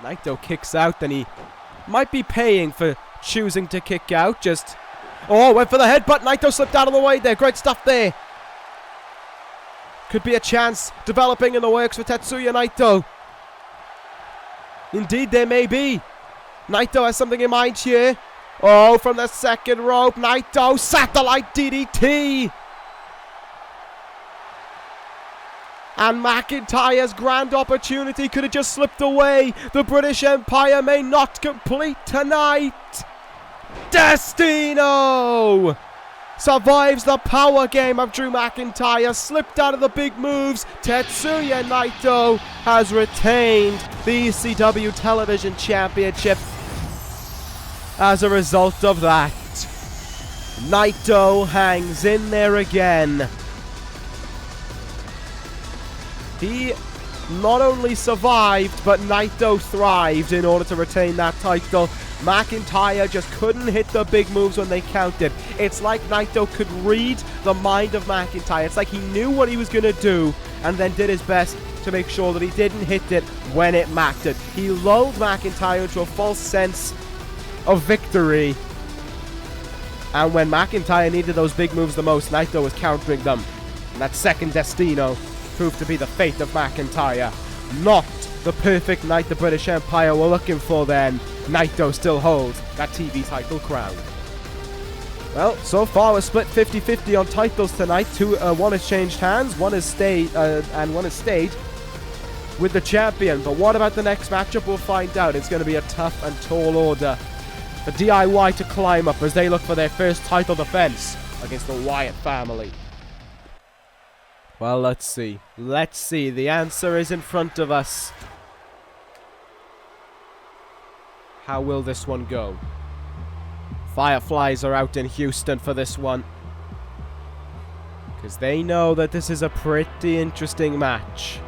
Naito kicks out, and he might be paying for choosing to kick out. Just... oh, went for the headbutt. Naito slipped out of the way there. Great stuff there. Could be a chance developing in the works for Tetsuya Naito. Indeed, there may be. Naito has something in mind here. Oh, from the second rope. Naito, satellite DDT. And McIntyre's grand opportunity could have just slipped away. The British Empire may not complete tonight. Destino survives the power game of Drew McIntyre. Slipped out of the big moves. Tetsuya Naito has retained the ECW Television Championship as a result of that. Naito hangs in there again. He not only survived, but Naito thrived in order to retain that title. McIntyre just couldn't hit the big moves when they counted. It's like Naito could read the mind of McIntyre. It's like he knew what he was going to do and then did his best to make sure that he didn't hit it when it mattered. He lulled McIntyre into a false sense of victory. And when McIntyre needed those big moves the most, Naito was countering them. And that second Destino proved to be the fate of McIntyre. Not the perfect night the British Empire were looking for then. Naito still holds that TV title crown. Well, so far we're split 50-50 on titles tonight. One has changed hands, one has stayed, and one has stayed with the champion. But what about the next matchup? We'll find out. It's going to be a tough and tall order for D.I.Y to climb up as they look for their first title defense against the Wyatt family. Well, let's see. Let's see. The answer is in front of us. How will this one go? Fireflies are out in Houston for this one, because they know that this is a pretty interesting match.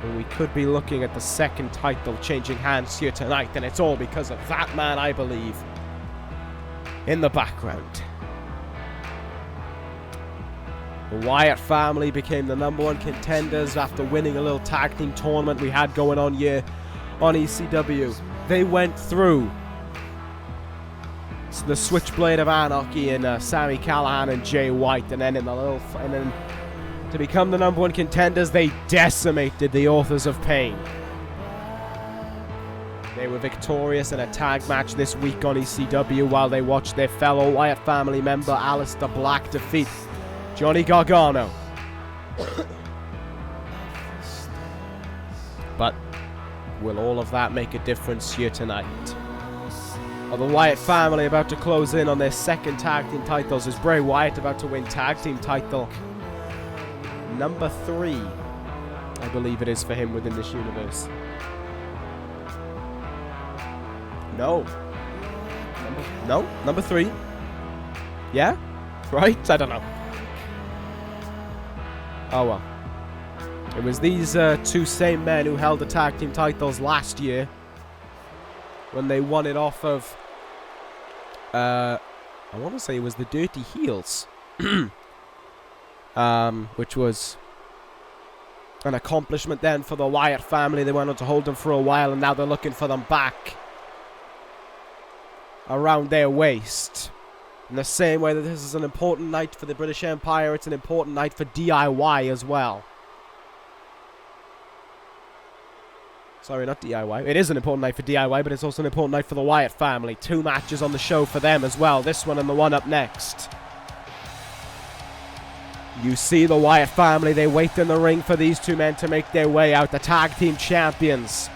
And we could be looking at the second title changing hands here tonight, and it's all because of that man, I believe, in the background. The Wyatt family became the #1 contenders after winning a little tag team tournament we had going on here on ECW. They went through the Switchblade of Anarchy in Sami Callihan and Jay White, and then to become the #1 contenders, they decimated the Authors of Pain. They were victorious in a tag match this week on ECW while they watched their fellow Wyatt family member Aleister Black defeat Johnny Gargano. But will all of that make a difference here tonight? Are the Wyatt family about to close in on their second tag team titles? Is Bray Wyatt about to win tag team title number 3? I believe it is for him within this universe. No. Number 3. Yeah? Right? I don't know. Oh well. It was these two same men who held the tag team titles last year when they won it off of I want to say it was the Dirty Heels. Which was an accomplishment then for the Wyatt family. They went on to hold them for a while, and now they're looking for them back around their waist. In the same way that this is an important night for the British Empire, it's an important night for D.I.Y as well. Sorry, not D.I.Y. It is an important night for D.I.Y, but it's also an important night for the Wyatt family. 2 matches on the show for them as well. This one and the one up next. You see the Wyatt family, they wait in the ring for these 2 men to make their way out. The tag team champions.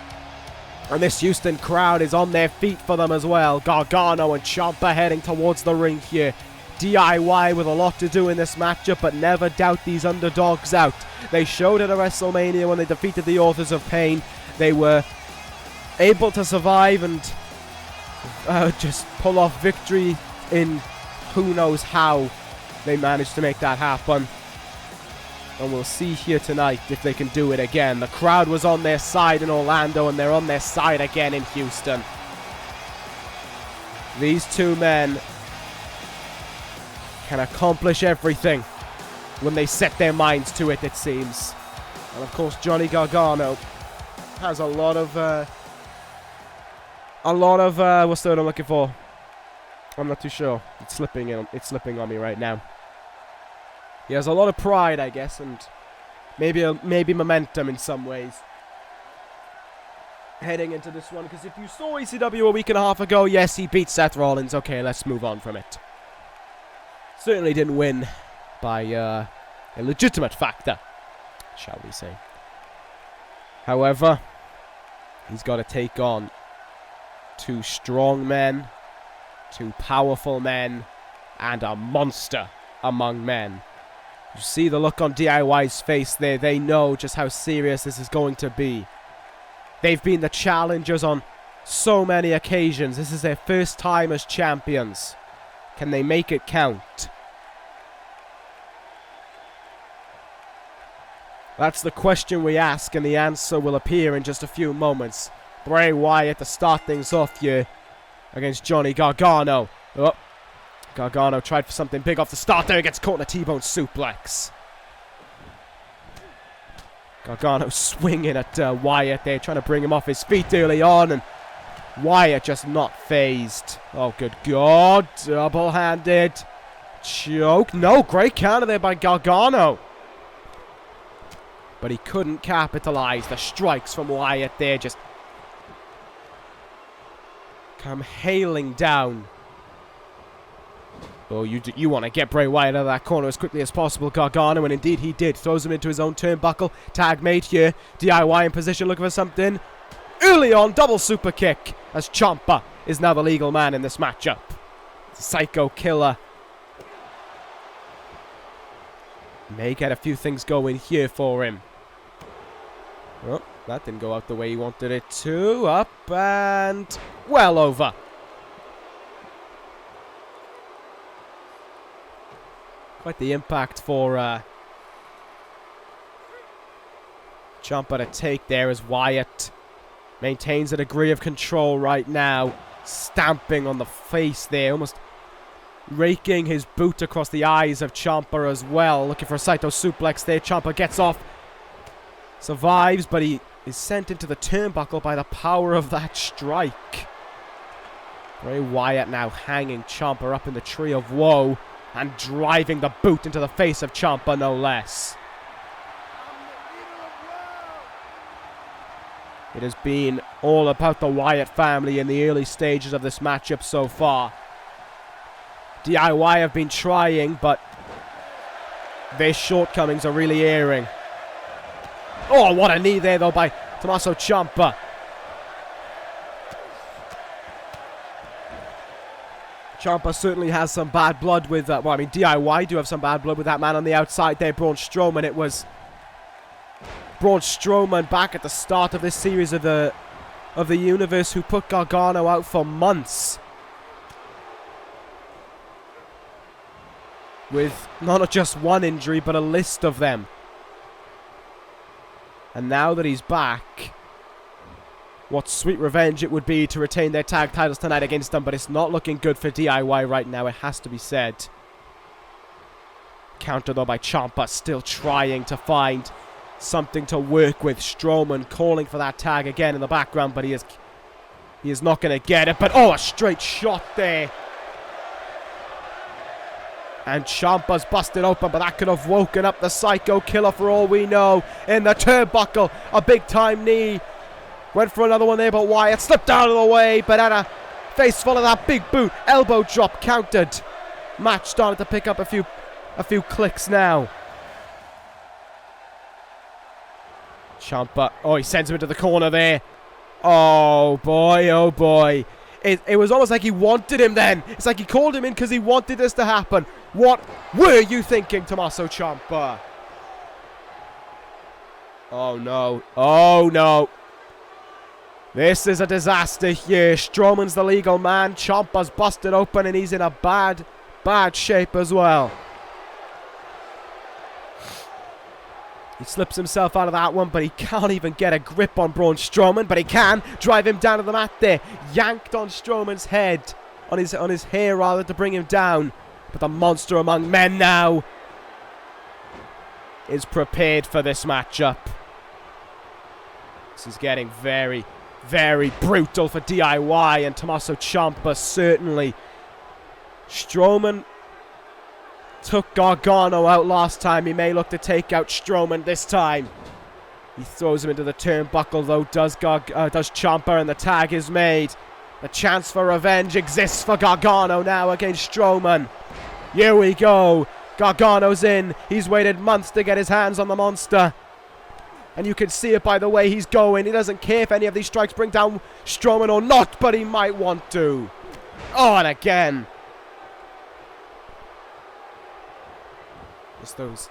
And this Houston crowd is on their feet for them as well. Gargano and Ciampa heading towards the ring here. D.I.Y with a lot to do in this matchup, but never doubt these underdogs out. They showed it at WrestleMania when they defeated the Authors of Pain. They were able to survive and just pull off victory in who knows how they managed to make that happen. And we'll see here tonight if they can do it again. The crowd was on their side in Orlando, and they're on their side again in Houston. These 2 men can accomplish everything when they set their minds to it, it seems. And of course, Johnny Gargano has a lot of what's the word I'm looking for? I'm not too sure. It's slipping on me right now. He has a lot of pride, I guess, and maybe momentum in some ways heading into this one. Because if you saw ECW a week and a half ago, yes, he beat Seth Rollins. Okay, let's move on from it. Certainly didn't win by a legitimate factor, shall we say. However, he's got to take on 2 strong men, 2 powerful men, and a monster among men. You see the look on D.I.Y's face there. They know just how serious this is going to be. They've been the challengers on so many occasions. This is their first time as champions. Can they make it count? That's the question we ask, and the answer will appear in just a few moments. Bray Wyatt to start things off here against Johnny Gargano. Oh, Gargano tried for something big off the start there. He gets caught in a T-bone suplex. Gargano swinging at Wyatt there, trying to bring him off his feet early on, and Wyatt just not phased. Oh, good God. Double-handed choke. No, great counter there by Gargano. But he couldn't capitalize. The strikes from Wyatt there just come hailing down. Oh, you want to get Bray Wyatt out of that corner as quickly as possible, Gargano, and indeed he did. Throws him into his own turnbuckle. Tag mate here. D.I.Y in position, looking for something. Early on, double super kick as Ciampa is now the legal man in this matchup. Psycho Killer may get a few things going here for him. Oh, that didn't go out the way he wanted it to. Up and well over. Quite the impact for Ciampa to take there as Wyatt maintains a degree of control right now. Stamping on the face there, almost raking his boot across the eyes of Ciampa as well. Looking for a Saito suplex there. Ciampa gets off. Survives, but he is sent into the turnbuckle by the power of that strike. Bray Wyatt now hanging Ciampa up in the tree of woe and driving the boot into the face of Ciampa, no less. It has been all about the Wyatt family in the early stages of this matchup so far. D.I.Y have been trying, but their shortcomings are really airing. Oh, what a knee there, though, by Tommaso Ciampa. Ciampa certainly has some bad blood with that. Well, I mean, D.I.Y do have some bad blood with that man on the outside there, Braun Strowman. It was Braun Strowman back at the start of this series of the universe who put Gargano out for months. With not just one injury, but a list of them. And now that he's back, what sweet revenge it would be to retain their tag titles tonight against them, but it's not looking good for D.I.Y right now, it has to be said. Counter though by Ciampa, still trying to find something to work with. Strowman calling for that tag again in the background, but he is not going to get it. But oh, a straight shot there. And Ciampa's busted open, but that could have woken up the Psycho Killer for all we know. In the turnbuckle, a big time knee. Went for another one there, but Wyatt slipped out of the way, but had a face full of that big boot. Elbow drop countered. Match started to pick up a few clicks now. Ciampa, oh, he sends him into the corner there. Oh boy, oh boy. It was almost like he wanted him then. It's like he called him in because he wanted this to happen. What were you thinking, Tommaso Ciampa? Oh no, oh no. This is a disaster here. Strowman's the legal man. Ciampa's busted open and he's in a bad shape as well. He slips himself out of that one, but he can't even get a grip on Braun Strowman. But he can drive him down to the mat there. Yanked on Strowman's head, on his hair rather, to bring him down. But the monster among men now is prepared for this matchup. This is getting very, very brutal for D.I.Y and Tommaso Ciampa, certainly. Strowman took Gargano out last time. He may look to take out Strowman this time. He throws him into the turnbuckle, though, does Ciampa, and the tag is made. The chance for revenge exists for Gargano now against Strowman. Here we go. Gargano's in. He's waited months to get his hands on the monster. And you can see it by the way he's going. He doesn't care if any of these strikes bring down Strowman or not, but he might want to. Oh, and again. Just those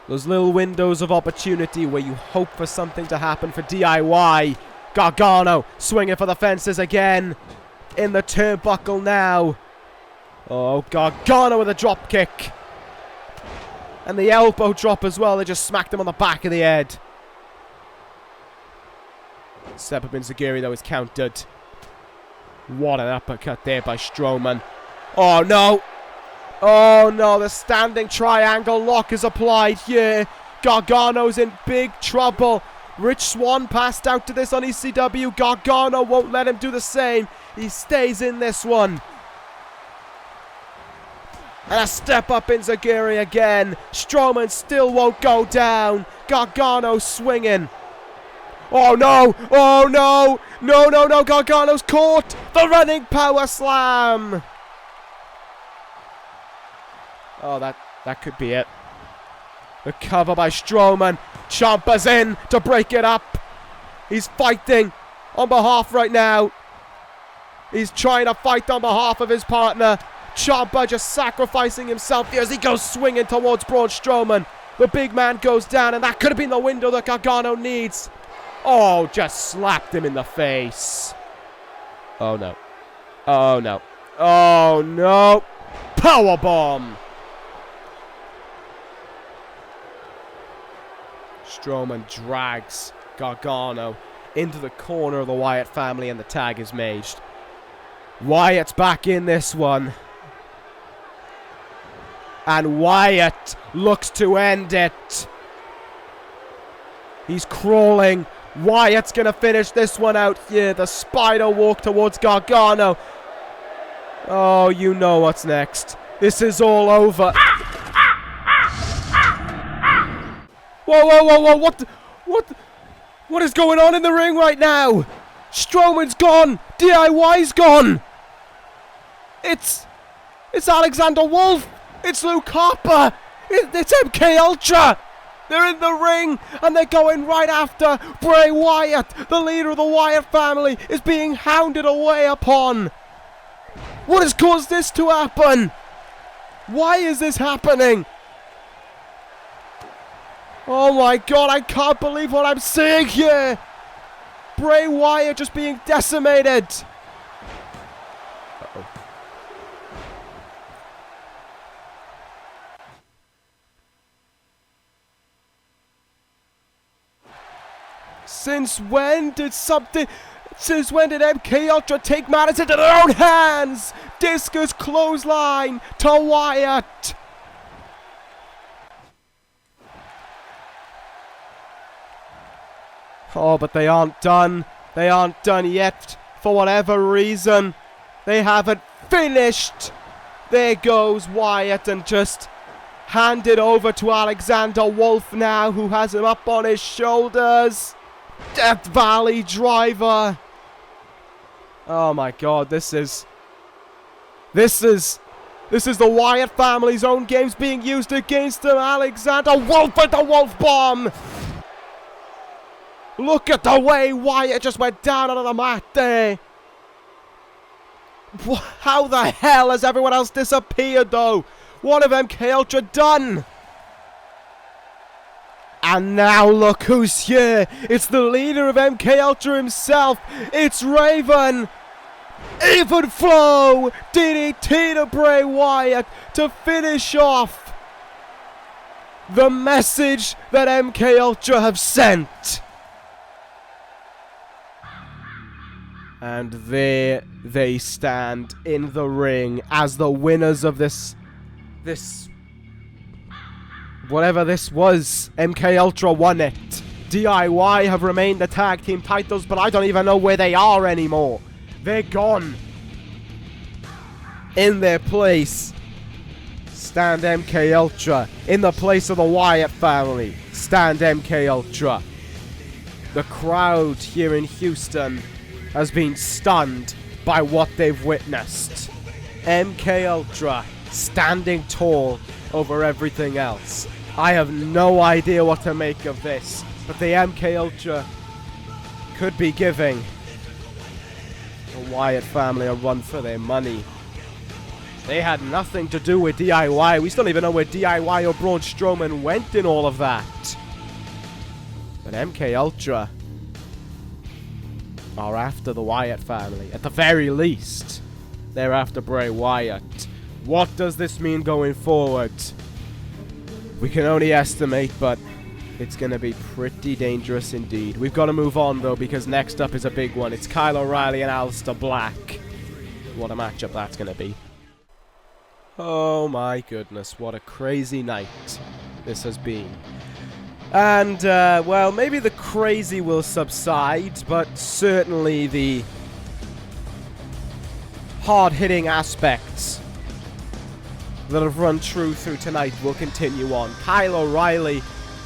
little windows of opportunity where you hope for something to happen for D.I.Y. Gargano swinging for the fences again. In the turnbuckle now. Oh, Gargano with a drop kick. And the elbow drop as well. They just smacked him on the back of the head. Step up in Zagiri, though, is countered. What an uppercut there by Strowman. Oh, no. Oh, no. The standing triangle lock is applied here. Gargano's in big trouble. Rich Swann passed out to this on ECW. Gargano won't let him do the same. He stays in this one. And a step up in Zagiri again. Strowman still won't go down. Gargano swinging. Oh no! Oh no! No, no, no! Gargano's caught! The running power slam! Oh, that could be it. The cover by Strowman. Ciampa's in to break it up. He's fighting on behalf right now. He's trying to fight on behalf of his partner. Ciampa just sacrificing himself here as he goes swinging towards Braun Strowman. The big man goes down, and that could have been the window that Gargano needs. Oh, just slapped him in the face. Oh, no. Oh, no. Oh, no. Powerbomb. Strowman drags Gargano into the corner of the Wyatt family, and the tag is made. Wyatt's back in this one. And Wyatt looks to end it. He's crawling. Wyatt's going to finish this one out here. The spider walk towards Gargano. Oh, you know what's next. This is all over. Whoa, whoa, whoa, whoa. What is going on in the ring right now? Strowman's gone. D.I.Y.'s gone. It's Alexander Wolf. It's Luke Harper. It's MK Ultra. They're in the ring, and they're going right after Bray Wyatt. The leader of the Wyatt family is being hounded away upon. What has caused this to happen? Why is this happening? Oh my god, I can't believe what I'm seeing here. Bray Wyatt just being decimated. Uh-oh. Since when did MK Ultra take matters into their own hands? Discus clothesline to Wyatt. Oh, but they aren't done. They aren't done yet. For whatever reason, they haven't finished. There goes Wyatt, and just hand it over to Alexander Wolf now, who has him up on his shoulders. Death Valley driver. Oh my god, this is the Wyatt family's own games being used against them. Alexander Wolf with the Wolf Bomb. Look at the way Wyatt just went down onto the mat there. How the hell has everyone else disappeared though? What have MK Ultra done? And now look who's here. It's the leader of MK Ultra himself. It's Raven. Even Flow. DDT to Bray Wyatt to finish off the message that MK Ultra have sent. And there they stand in the ring as the winners of this whatever this was. MK Ultra won it. D.I.Y have remained the tag team titles, but I don't even know where they are anymore. They're gone. In their place stand MK Ultra. In the place of the Wyatt family stand MK Ultra. The crowd here in Houston has been stunned by what they've witnessed. MK Ultra standing tall over everything else. I have no idea what to make of this, but the MK Ultra could be giving the Wyatt family a run for their money. They had nothing to do with D.I.Y. We still don't even know where D.I.Y. or Braun Strowman went in all of that. But MK Ultra are after the Wyatt family. At the very least, they're after Bray Wyatt. What does this mean going forward? We can only estimate, but it's going to be pretty dangerous indeed. We've got to move on, though, because next up is a big one. It's Kyle O'Reilly and Aleister Black. What a matchup that's going to be. Oh my goodness, what a crazy night this has been. And, well, maybe the crazy will subside, but certainly the hard-hitting aspects that have run true through tonight will continue on. Kyle O'Reilly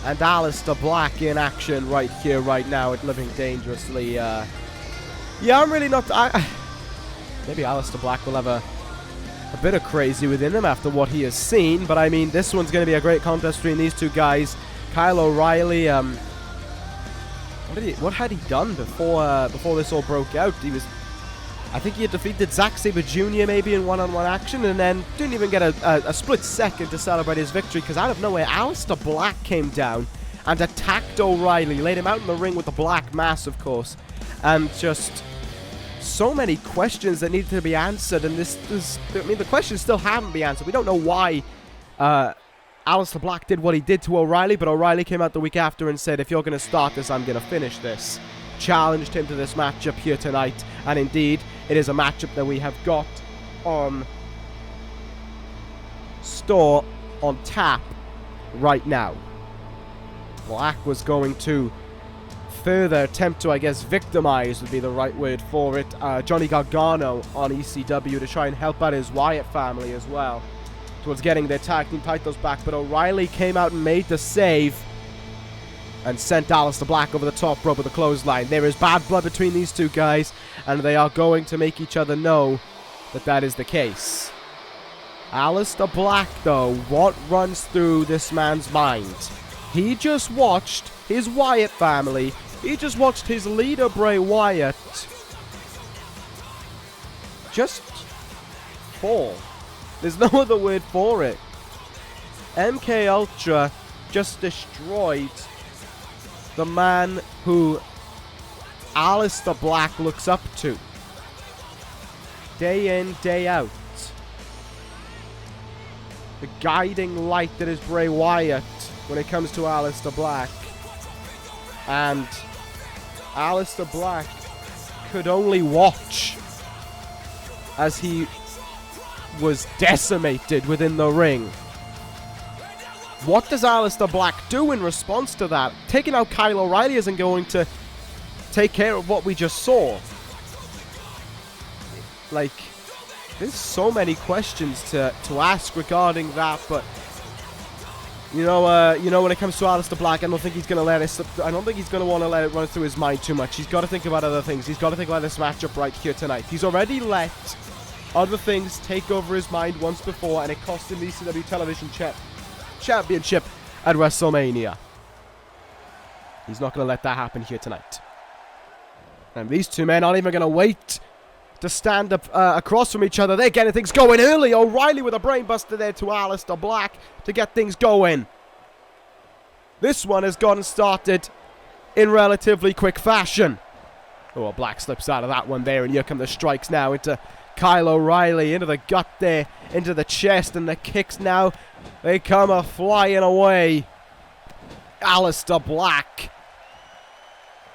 and Aleister Black in action right here, right now at Living Dangerously. Yeah, I'm really not... maybe Aleister Black will have a bit of crazy within him after what he has seen, but I mean, this one's going to be a great contest between these two guys. Kyle O'Reilly, what had he done before this all broke out? I think he had defeated Zack Sabre Jr. maybe in one-on-one action, and then didn't even get a split second to celebrate his victory, because out of nowhere, Aleister Black came down and attacked O'Reilly, laid him out in the ring with the black mass, of course, and just so many questions that needed to be answered, and the questions still haven't been answered. We don't know why Aleister Black did what he did to O'Reilly, but O'Reilly came out the week after and said, if you're going to start this, I'm going to finish this. Challenged him to this matchup here tonight, and indeed, it is a matchup that we have got on store, on tap, right now. Black was going to further attempt to, I guess, victimize would be the right word for it, Johnny Gargano on ECW to try and help out his Wyatt family as well towards getting their tag team titles back, but O'Reilly came out and made the save and sent Aleister Black over the top rope with a clothesline. There is bad blood between these two guys, and they are going to make each other know that that is the case. Aleister Black, though, what runs through this man's mind? He just watched his Wyatt family. He just watched his leader, Bray Wyatt, just fall. There's no other word for it. MK Ultra just destroyed the man who Aleister Black looks up to. Day in, day out. The guiding light that is Bray Wyatt when it comes to Aleister Black. And Aleister Black could only watch as he was decimated within the ring. What does Aleister Black do in response to that? Taking out Kyle O'Reilly isn't going to take care of what we just saw. Like, there's so many questions to ask regarding that, but you know, when it comes to Aleister Black, I don't think he's going to let it. I don't think he's going to want to let it run through his mind too much. He's got to think about other things. He's got to think about this matchup right here tonight. He's already let other things take over his mind once before, and it cost him the ECW Television Championship at WrestleMania. He's not going to let that happen here tonight. And these two men aren't even going to wait to stand up across from each other. They're getting things going early. O'Reilly with a brainbuster there to Aleister Black to get things going. This one has gotten started in relatively quick fashion. Oh, Black slips out of that one there, and here come the strikes now into Kyle O'Reilly, into the gut there, into the chest, and the kicks now, they come a-flying away. Aleister Black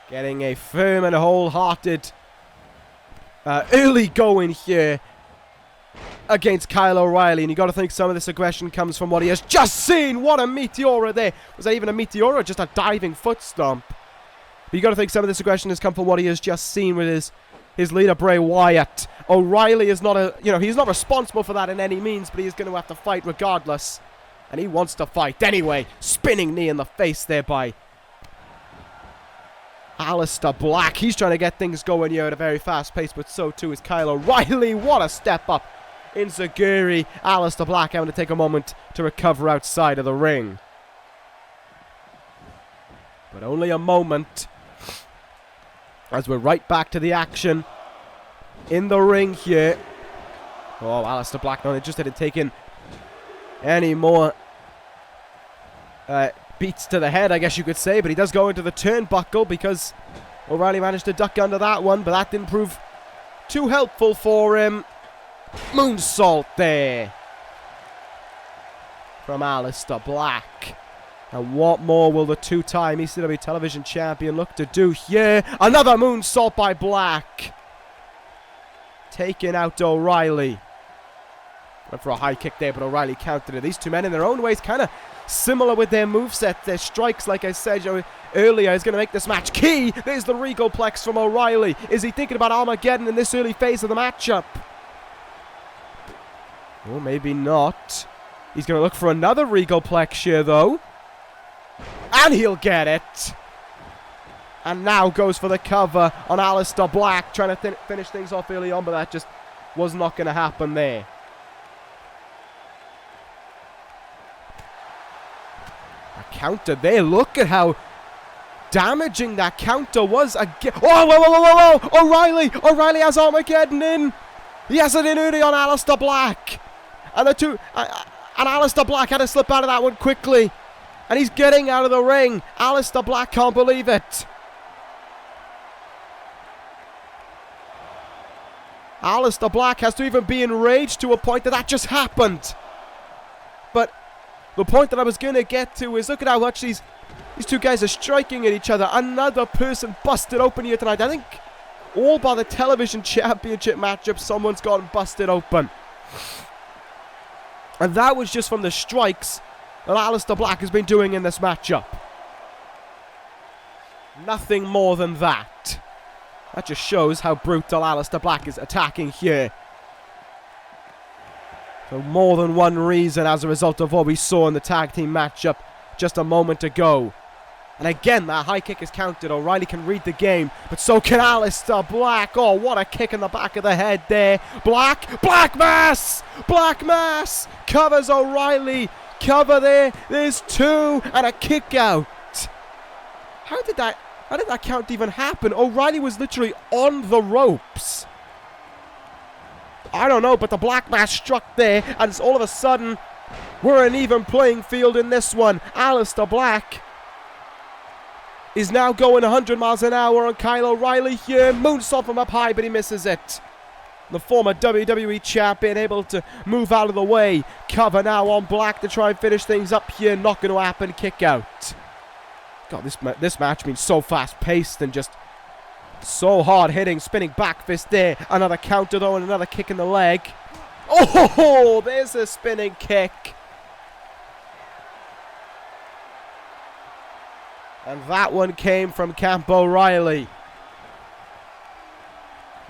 getting a firm and wholehearted early going here against Kyle O'Reilly, and you got to think some of this aggression comes from what he has just seen. What a meteora there. Was that even a meteora or just a diving foot stomp? But you got to think some of this aggression has come from what he has just seen with his leader Bray Wyatt. O'Reilly is not he's not responsible for that in any means, but he is going to have to fight regardless, and he wants to fight anyway. Spinning knee in the face there by Aleister Black. He's trying to get things going here at a very fast pace, but so too is Kyle O'Reilly. What a step up in Zaguri. Aleister Black having to take a moment to recover outside of the ring. But only a moment, as we're right back to the action in the ring here. Oh, Aleister Black not interested in taking any more beats to the head, I guess you could say, but he does go into the turnbuckle because O'Reilly managed to duck under that one, but that didn't prove too helpful for him. Moonsault there from Aleister Black. And what more will the two-time ECW Television Champion look to do here? Another moonsault by Black. Taking out O'Reilly. Went for a high kick there, but O'Reilly countered it. These two men in their own ways kind of similar with their moveset. Their strikes, like I said earlier, is going to make this match key. There's the Regalplex from O'Reilly. Is he thinking about Armageddon in this early phase of the matchup? Or maybe not. He's going to look for another Regalplex here, though. And he'll get it. And now goes for the cover on Aleister Black, trying to finish things off early on, but that just was not going to happen there. A counter there. Look at how damaging that counter was again. Oh, whoa, whoa, whoa, whoa, O'Reilly! O'Reilly has Armageddon in. He has it in early on Aleister Black. And and Aleister Black had to slip out of that one quickly. And he's getting out of the ring. Aleister Black can't believe it. Aleister Black has to even be enraged to a point that just happened. But the point that I was going to get to is look at how much these two guys are striking at each other. Another person busted open here tonight. I think all by the Television Championship matchup, someone's gotten busted open. And that was just from the strikes that Aleister Black has been doing in this matchup. Nothing more than that. That just shows how brutal Aleister Black is attacking here. For more than one reason as a result of what we saw in the tag team matchup just a moment ago. And again, that high kick is counted. O'Reilly can read the game, but so can Aleister Black. Oh, what a kick in the back of the head there. Black Mass! Black Mass! Covers O'Reilly. Cover there. There's 2 and a kick out. How did that count even happen? O'Reilly was literally on the ropes. I don't know, but the Black Mass struck there, and all of a sudden, we're an even playing field in this one. Aleister Black is now going 100 miles an hour on Kyle O'Reilly here. Moonsault from up high, but he misses it. The former WWE champion able to move out of the way. Cover now on Black to try and finish things up here. Not going to happen. Kick out. God, this match being so fast-paced and just so hard-hitting. Spinning back fist there. Another counter, though, and another kick in the leg. Oh, there's a spinning kick. And that one came from Camp O'Reilly.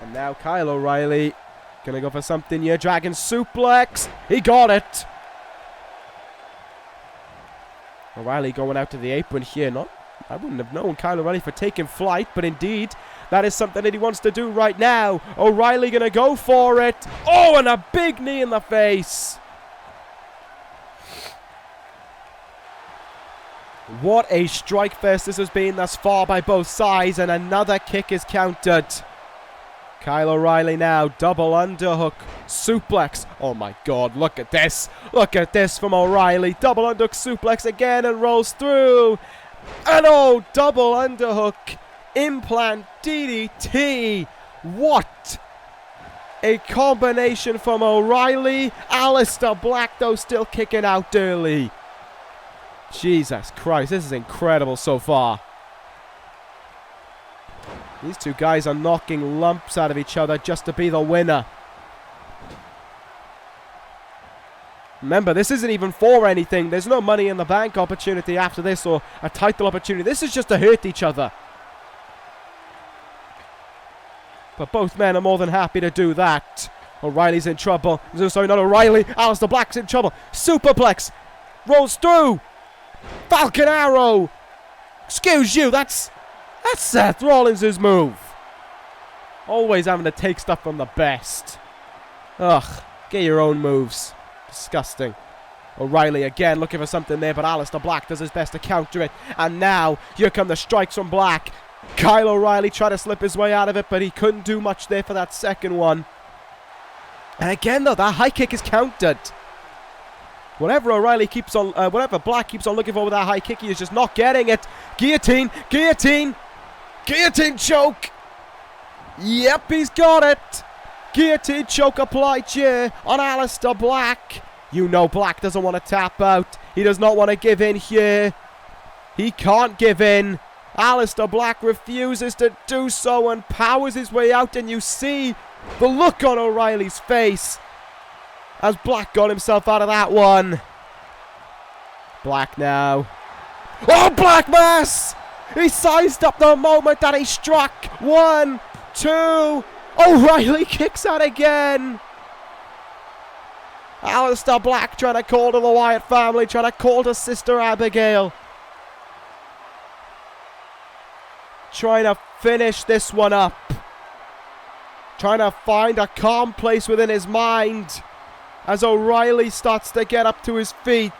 And now Kyle O'Reilly gonna go for something here. Dragon suplex. He got it. O'Reilly going out to the apron here. I wouldn't have known Kyle O'Reilly for taking flight, but indeed, that is something that he wants to do right now. O'Reilly gonna go for it. Oh, and a big knee in the face. What a strike fest this has been thus far by both sides, and another kick is countered. Kyle O'Reilly now, double underhook, suplex. Oh my God, look at this. Look at this from O'Reilly. Double underhook suplex again and rolls through. And oh, double underhook, implant DDT. What a combination from O'Reilly. Aleister Black, though, still kicking out early. Jesus Christ, this is incredible so far. These two guys are knocking lumps out of each other just to be the winner. Remember, this isn't even for anything. There's no Money in the Bank opportunity after this or a title opportunity. This is just to hurt each other. But both men are more than happy to do that. O'Reilly's in trouble. Sorry, not O'Reilly. Aleister Black's in trouble. Superplex. Rolls through. Falcon Arrow. Excuse you, that's Seth Rollins' move. Always having to take stuff from the best. Ugh, get your own moves. Disgusting. O'Reilly again looking for something there, but Aleister Black does his best to counter it. And now, here come the strikes from Black. Kyle O'Reilly tried to slip his way out of it, but he couldn't do much there for that second one. And again, though, that high kick is countered. Whatever O'Reilly keeps on, whatever Black keeps on looking for with that high kick, he is just not getting it. Guillotine, guillotine, guillotine choke. Yep, he's got it. Guillotine choke applied here on Aleister Black. You know Black doesn't want to tap out. He does not want to give in here. He can't give in. Aleister Black refuses to do so and powers his way out, and you see the look on O'Reilly's face as Black got himself out of that one. Black now. Oh, Black Mass! He sized up the moment that he struck. 1, 2. O'Reilly kicks out again. Aleister Black trying to call to the Wyatt family, trying to call to Sister Abigail. Trying to finish this one up. Trying to find a calm place within his mind as O'Reilly starts to get up to his feet.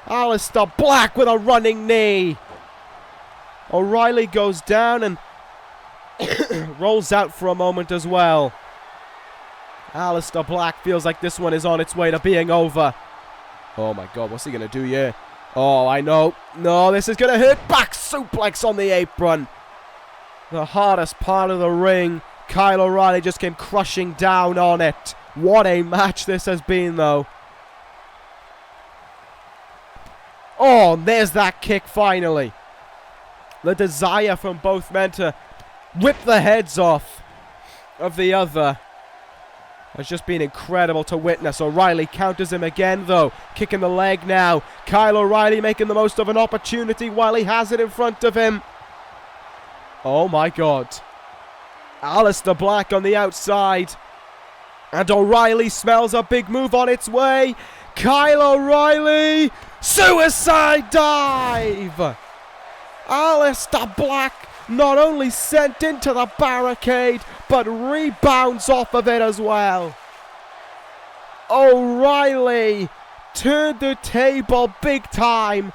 Aleister Black with a running knee. O'Reilly goes down and rolls out for a moment as well. Aleister Black feels like this one is on its way to being over. Oh my God, what's he going to do here? Oh, I know. No, this is going to hurt. Back suplex on the apron. The hardest part of the ring. Kyle O'Reilly just came crushing down on it. What a match this has been, though. Oh, and there's that kick finally. The desire from both men to rip the heads off of the other has just been incredible to witness. O'Reilly counters him again, though. Kicking the leg now. Kyle O'Reilly making the most of an opportunity while he has it in front of him. Oh, my God. Aleister Black on the outside. And O'Reilly smells a big move on its way. Kyle O'Reilly. Suicide dive. Aleister Black not only sent into the barricade, but rebounds off of it as well. O'Reilly turned the table big time.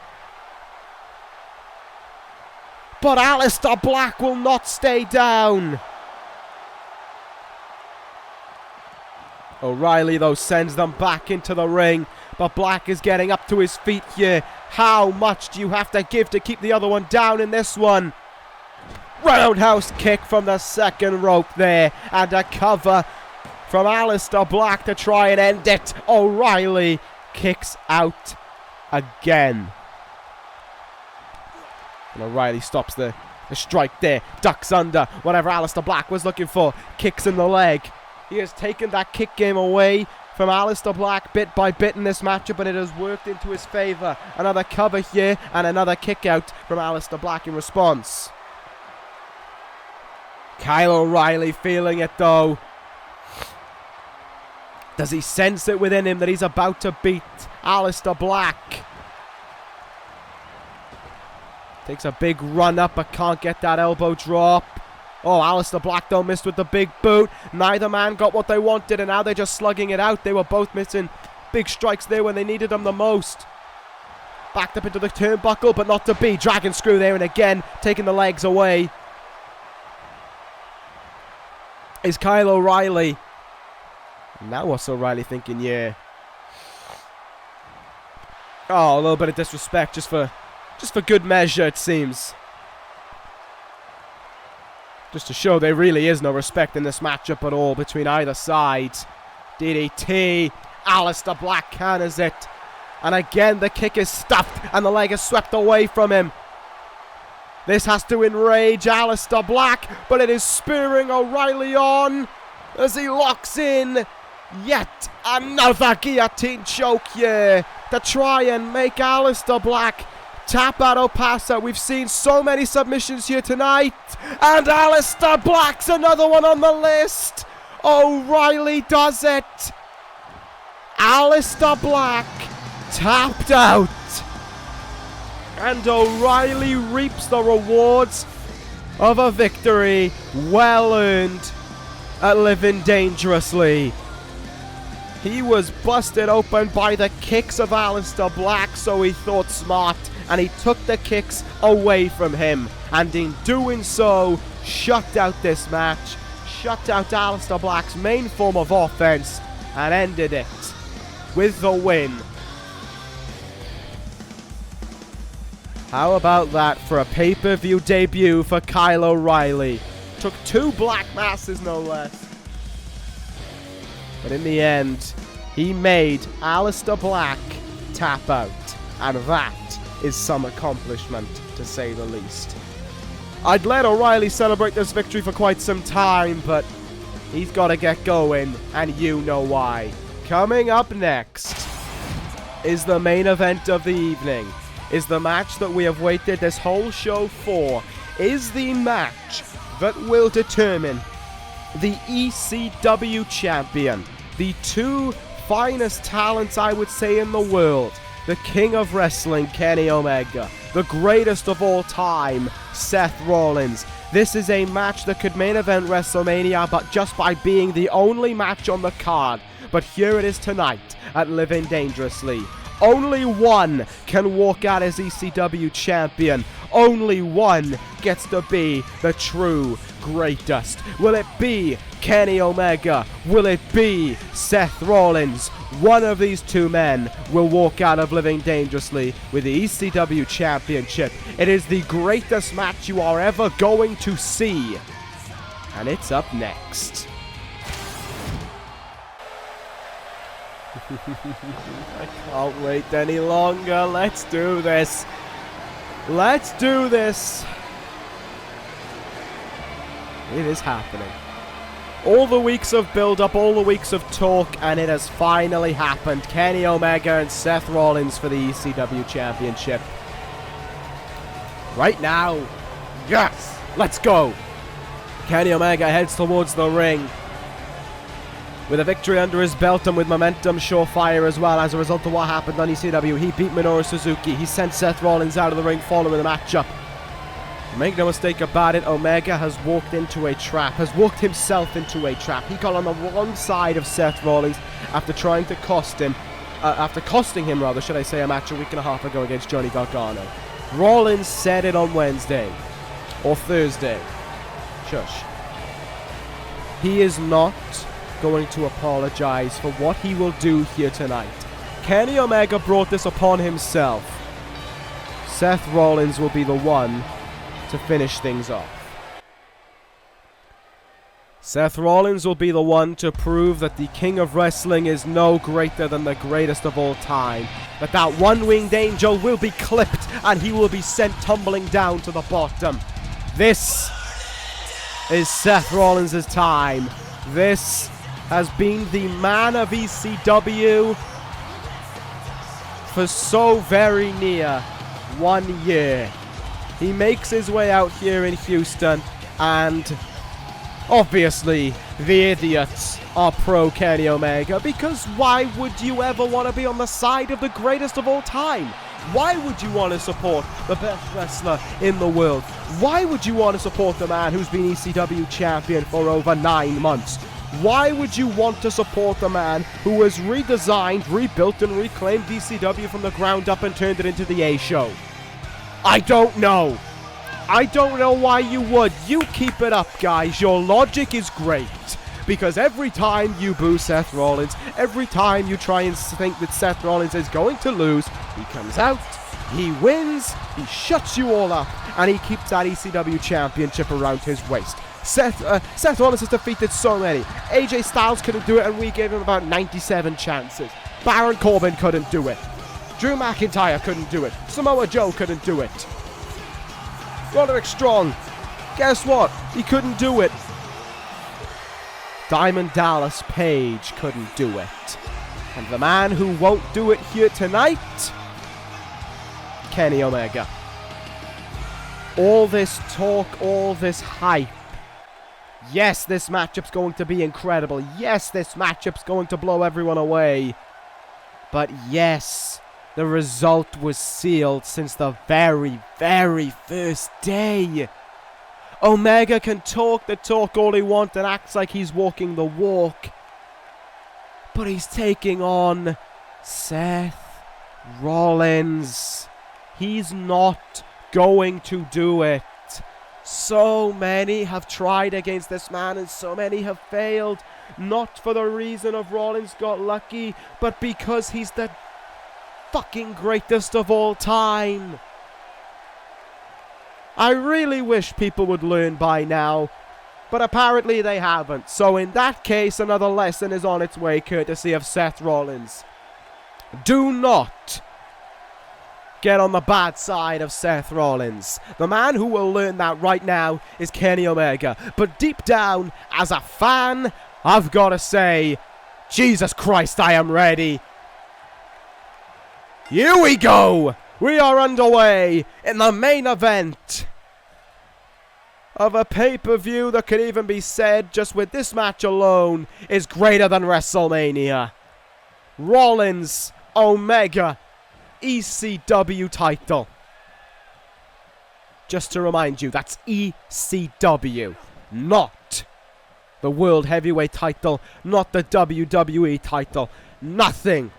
But Aleister Black will not stay down. O'Reilly, though, sends them back into the ring. But Black is getting up to his feet here. How much do you have to give to keep the other one down in this one? Roundhouse kick from the second rope there. And a cover from Aleister Black to try and end it. O'Reilly kicks out again. And O'Reilly stops the strike there. Ducks under. Whatever Aleister Black was looking for. Kicks in the leg. He has taken that kick game away from Aleister Black bit by bit in this matchup, but it has worked into his favour. Another cover here and another kick out from Aleister Black in response. Kyle O'Reilly feeling it though. Does he sense it within him that he's about to beat Aleister Black? Takes a big run up but can't get that elbow drop. Oh, Aleister Black though missed with the big boot. Neither man got what they wanted and now they're just slugging it out. They were both missing big strikes there when they needed them the most. Backed up into the turnbuckle but not to be. Dragon screw there and again taking the legs away. Is Kyle O'Reilly. Now what's O'Reilly thinking? Yeah. Oh, a little bit of disrespect just for good measure it seems. Just to show there really is no respect in this matchup at all between either side. DDT. Aleister Black counters it. And again the kick is stuffed and the leg is swept away from him. This has to enrage Aleister Black, but it is spurring O'Reilly on as he locks in yet another guillotine choke here to try and make Aleister Black tap out or pass out. We've seen so many submissions here tonight. And Aleister Black's another one on the list. O'Reilly does it. Aleister Black tapped out. And O'Reilly reaps the rewards of a victory well earned at Living Dangerously. He was busted open by the kicks of Aleister Black, so he thought smart, and he took the kicks away from him. And in doing so, shut out this match, shut out Aleister Black's main form of offense, and ended it with the win. How about that for a pay-per-view debut for Kyle O'Reilly? Took 2 black masses, no less. But in the end, he made Aleister Black tap out. And that is some accomplishment, to say the least. I'd let O'Reilly celebrate this victory for quite some time, but he's got to get going, and you know why. Coming up next is the main event of the evening. Is the match that we have waited this whole show for. Is the match that will determine the ECW champion. The 2 finest talents, I would say, in the world. The king of wrestling, Kenny Omega. The greatest of all time, Seth Rollins. This is a match that could main event WrestleMania, but just by being the only match on the card. But here it is tonight at Living Dangerously. Only one can walk out as ECW champion. Only one gets to be the true greatest. Will it be Kenny Omega? Will it be Seth Rollins? One of these 2 men will walk out of Living Dangerously with the ECW Championship. It is the greatest match you are ever going to see. And it's up next. I can't wait any longer. Let's do this. Let's do this. It is happening. All the weeks of build-up, all the weeks of talk, and it has finally happened. Kenny Omega and Seth Rollins for the ECW Championship. Right now, yes, let's go. Kenny Omega heads towards the ring with a victory under his belt and with momentum surefire as well as a result of what happened on ECW. He beat Minoru Suzuki. He sent Seth Rollins out of the ring following the matchup. Make no mistake about it, Omega has walked into a trap, has walked himself into a trap. He got on the wrong side of Seth Rollins after trying to costing him, should I say, a match a week and a half ago against Johnny Gargano. Rollins said it on Wednesday, or Thursday. Shush. He is not going to apologize for what he will do here tonight. Kenny Omega brought this upon himself. Seth Rollins will be the one to finish things off. Seth Rollins will be the one to prove that the King of Wrestling is no greater than the greatest of all time. That one-winged angel will be clipped and he will be sent tumbling down to the bottom. This is Seth Rollins' time. This has been the man of ECW for so very near 1 year. He makes his way out here in Houston, and obviously the idiots are pro Kenny Omega, because why would you ever want to be on the side of the greatest of all time? Why would you want to support the best wrestler in the world? Why would you want to support the man who's been ECW champion for over 9 months? Why would you want to support the man who has redesigned, rebuilt, and reclaimed ECW from the ground up and turned it into the A show? I don't know. I don't know why you would. You keep it up, guys. Your logic is great. Because every time you boo Seth Rollins, every time you try and think that Seth Rollins is going to lose, he comes out, he wins, he shuts you all up, and he keeps that ECW championship around his waist. Seth Rollins has defeated so many. AJ Styles couldn't do it, and we gave him about 97 chances. Baron Corbin couldn't do it. Drew McIntyre couldn't do it. Samoa Joe couldn't do it. Roderick Strong, guess what? He couldn't do it. Diamond Dallas Page couldn't do it. And the man who won't do it here tonight, Kenny Omega. All this talk, all this hype. Yes, this matchup's going to be incredible. Yes, this matchup's going to blow everyone away. But yes, the result was sealed since the very, very first day. Omega can talk the talk all he wants and acts like he's walking the walk. But he's taking on Seth Rollins. He's not going to do it. So many have tried against this man and so many have failed. Not for the reason of Rollins got lucky, but because he's the fucking greatest of all time. I really wish people would learn by now, but apparently they haven't. So in that case, another lesson is on its way, courtesy of Seth Rollins. Do not get on the bad side of Seth Rollins. The man who will learn that right now is Kenny Omega. But deep down, as a fan, I've got to say, Jesus Christ, I am ready. Here we go! We are underway in the main event of a pay-per-view that could even be said, just with this match alone, is greater than WrestleMania. Rollins, Omega, ECW title. Just to remind you, that's ECW, not the World Heavyweight title, not the WWE title. Nothing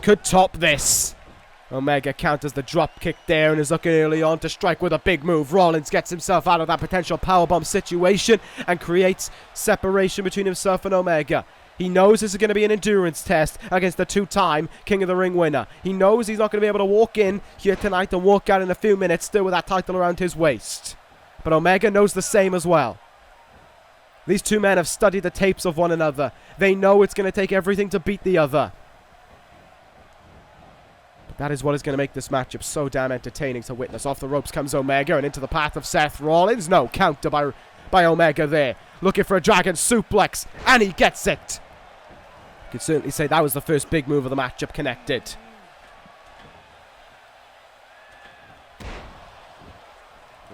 could top this. Omega counters the drop kick there and is looking early on to strike with a big move. Rollins gets himself out of that potential powerbomb situation and creates separation between himself and Omega. He knows this is going to be an endurance test against the two-time King of the Ring winner. He knows he's not going to be able to walk in here tonight and walk out in a few minutes still with that title around his waist. But Omega knows the same as well. These two men have studied the tapes of one another. They know it's going to take everything to beat the other. But that is what is going to make this matchup so damn entertaining to witness. Off the ropes comes Omega and into the path of Seth Rollins. No, counter by Omega there. Looking for a dragon suplex, and he gets it. You could certainly say that was the first big move of the matchup connected.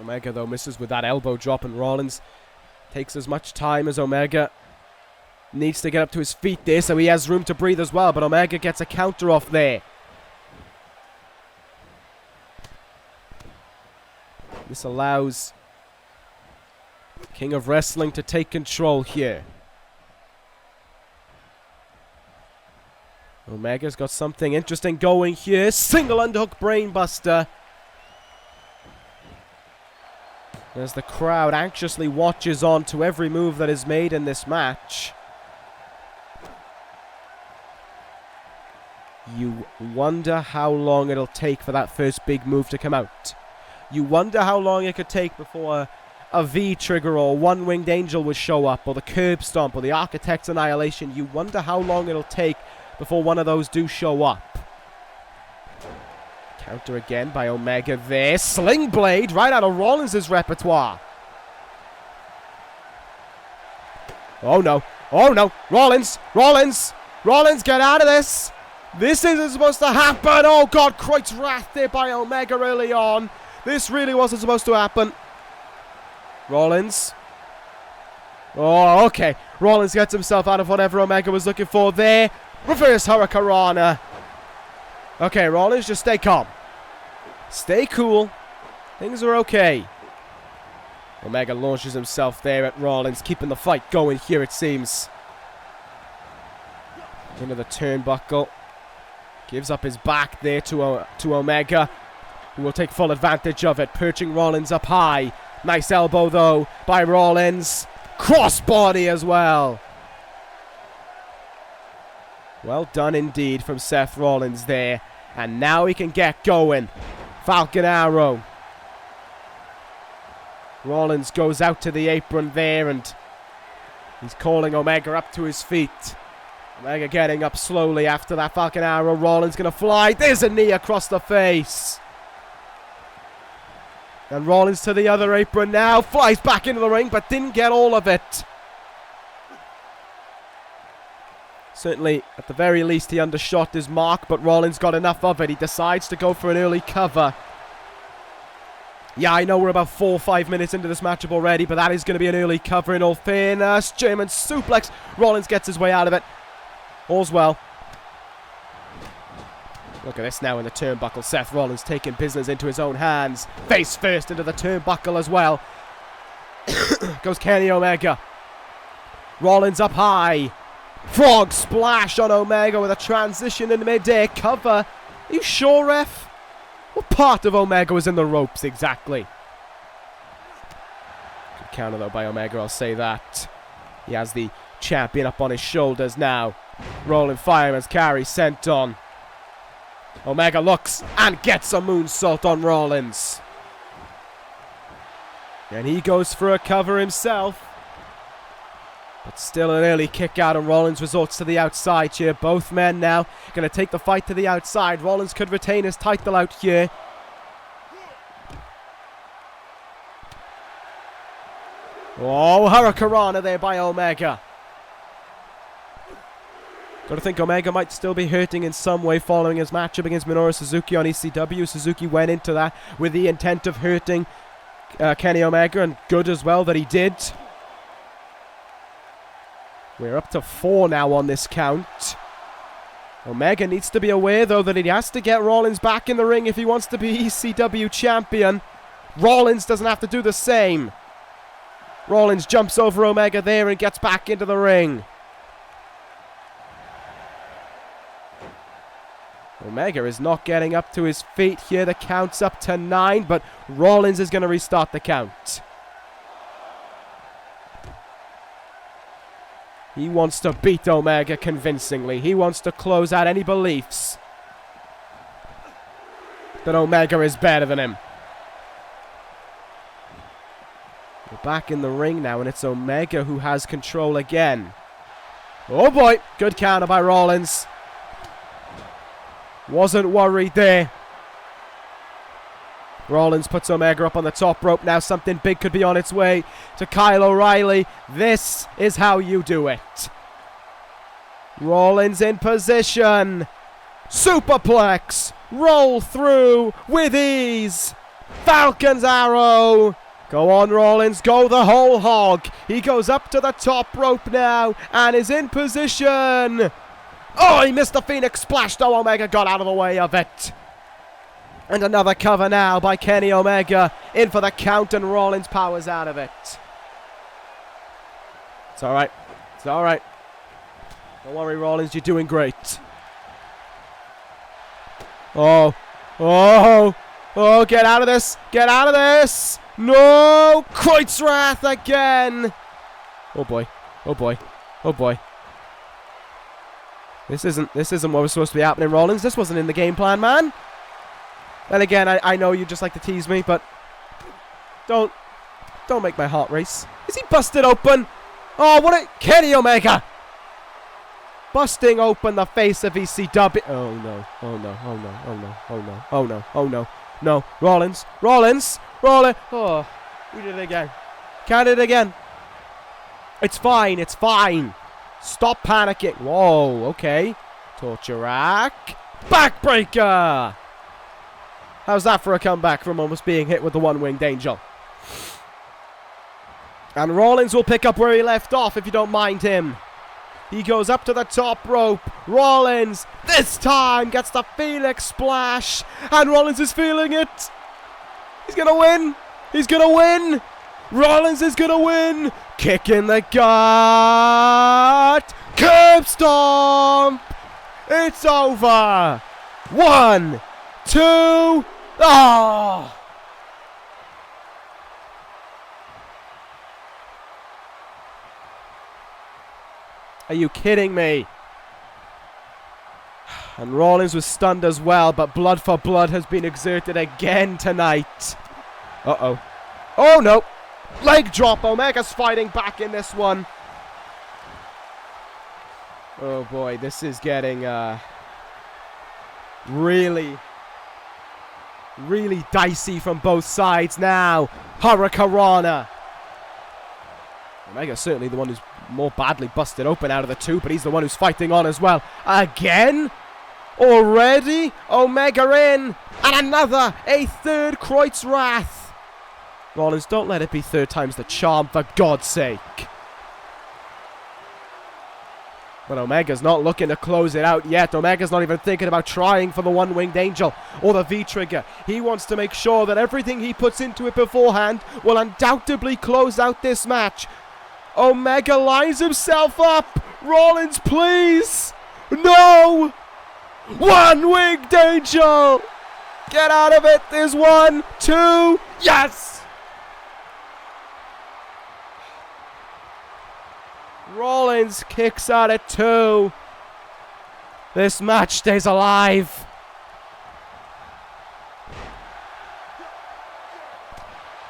Omega, though, misses with that elbow drop, and Rollins takes as much time as Omega needs to get up to his feet there, so he has room to breathe as well, but Omega gets a counter off there. This allows King of Wrestling to take control here. Omega's got something interesting going here. Single underhook brainbuster. As the crowd anxiously watches on to every move that is made in this match. You wonder how long it'll take for that first big move to come out. You wonder how long it could take before a V-trigger or one-winged angel would show up, or the curb stomp, or the Architect's Annihilation. You wonder how long it'll take before one of those do show up. Counter again by Omega there. Sling Blade right out of Rollins' repertoire. Oh no. Oh no. Rollins. Rollins. Rollins, get out of this. This isn't supposed to happen. Oh God, Christ's wrath there by Omega early on. This really wasn't supposed to happen. Rollins. Oh, okay. Rollins gets himself out of whatever Omega was looking for there. Reverse Hurricanrana. Okay, Rollins, just stay calm. Stay cool. Things are okay. Omega launches himself there at Rollins, keeping the fight going here, it seems. Into the turnbuckle. Gives up his back there to Omega, who will take full advantage of it, perching Rollins up high. Nice elbow, though, by Rollins. Crossbody as well. Well done indeed from Seth Rollins there. And now he can get going. Falcon Arrow. Rollins goes out to the apron there, and he's calling Omega up to his feet. Omega getting up slowly after that Falcon Arrow. Rollins going to fly. There's a knee across the face. And Rollins to the other apron now. Flies back into the ring, but didn't get all of it. Certainly, at the very least, he undershot his mark, but Rollins got enough of it. He decides to go for an early cover. Yeah, I know we're about 4 or 5 minutes into this matchup already, but that is going to be an early cover in all fairness. German suplex. Rollins gets his way out of it. All's well. Look at this now in the turnbuckle. Seth Rollins taking business into his own hands. Face first into the turnbuckle as well. Goes Kenny Omega. Rollins up high. Frog splash on Omega with a transition in mid-air cover. Are you sure, ref? What part of Omega was in the ropes exactly? Good counter though by Omega, I'll say that. He has the champion up on his shoulders now. Rolling fireman's carry sent on. Omega looks and gets a moonsault on Rollins. And he goes for a cover himself. But still an early kick out, and Rollins resorts to the outside here. Both men now going to take the fight to the outside. Rollins could retain his title out here. Oh, Hurricanrana there by Omega. Got to think Omega might still be hurting in some way following his matchup against Minoru Suzuki on ECW. Suzuki went into that with the intent of hurting Kenny Omega, and good as well that he did. We're up to 4 now on this count. Omega needs to be aware, though, that he has to get Rollins back in the ring if he wants to be ECW champion. Rollins doesn't have to do the same. Rollins jumps over Omega there and gets back into the ring. Omega is not getting up to his feet here. The count's up to 9, but Rollins is going to restart the count. He wants to beat Omega convincingly. He wants to close out any beliefs that Omega is better than him. We're back in the ring now, and it's Omega who has control again. Oh boy, good counter by Rollins. Wasn't worried there. Rollins puts Omega up on the top rope. Now something big could be on its way to Kyle O'Reilly. This is how you do it. Rollins in position. Superplex. Roll through with ease. Falcon's Arrow. Go on, Rollins. Go the whole hog. He goes up to the top rope now and is in position. Oh, he missed the Phoenix Splash, though Omega got out of the way of it. And another cover now by Kenny Omega. In for the count, and Rollins powers out of it. It's alright. It's alright. Don't worry, Rollins, you're doing great. Oh. Oh. Oh, get out of this. Get out of this. No. Kreuzrath again. Oh, boy. Oh, boy. Oh, boy. This isn't what was supposed to be happening, Rollins. This wasn't in the game plan, man. And again, I know you just like to tease me, but don't make my heart race. Is he busted open? Oh, what a Kenny Omega! Busting open the face of ECW. Oh no! Oh no! Oh no! Oh no! Oh no! Oh no! Oh no! No! Rollins! Rollins! Rollins! Oh, we did it again. Count it again. It's fine. It's fine. Stop panicking. Whoa. Okay. Torture rack. Backbreaker. How's that for a comeback from almost being hit with the one-winged angel? And Rollins will pick up where he left off if you don't mind him. He goes up to the top rope. Rollins, this time, gets the Phoenix Splash. And Rollins is feeling it. He's going to win. He's going to win. Rollins is going to win. Kick in the gut. Curb stomp. It's over. 1, 2. Oh! Are you kidding me? And Rollins was stunned as well, but blood for blood has been exerted again tonight. Uh-oh. Oh, no. Leg drop. Omega's fighting back in this one. Oh, boy. This is getting really dicey from both sides now. Hurricanrana. Omega's certainly the one who's more badly busted open out of the two, but he's the one who's fighting on as well. Again? Already? Omega in. And a third Kreuzrath. Rollins, don't let it be third time's the charm, for God's sake. But Omega's not looking to close it out yet. Omega's not even thinking about trying for the one-winged angel or the V-trigger. He wants to make sure that everything he puts into it beforehand will undoubtedly close out this match. Omega lines himself up. Rollins, please. No. One-winged angel. Get out of it. There's 1, 2. Yes. Rollins kicks out at 2. This match stays alive.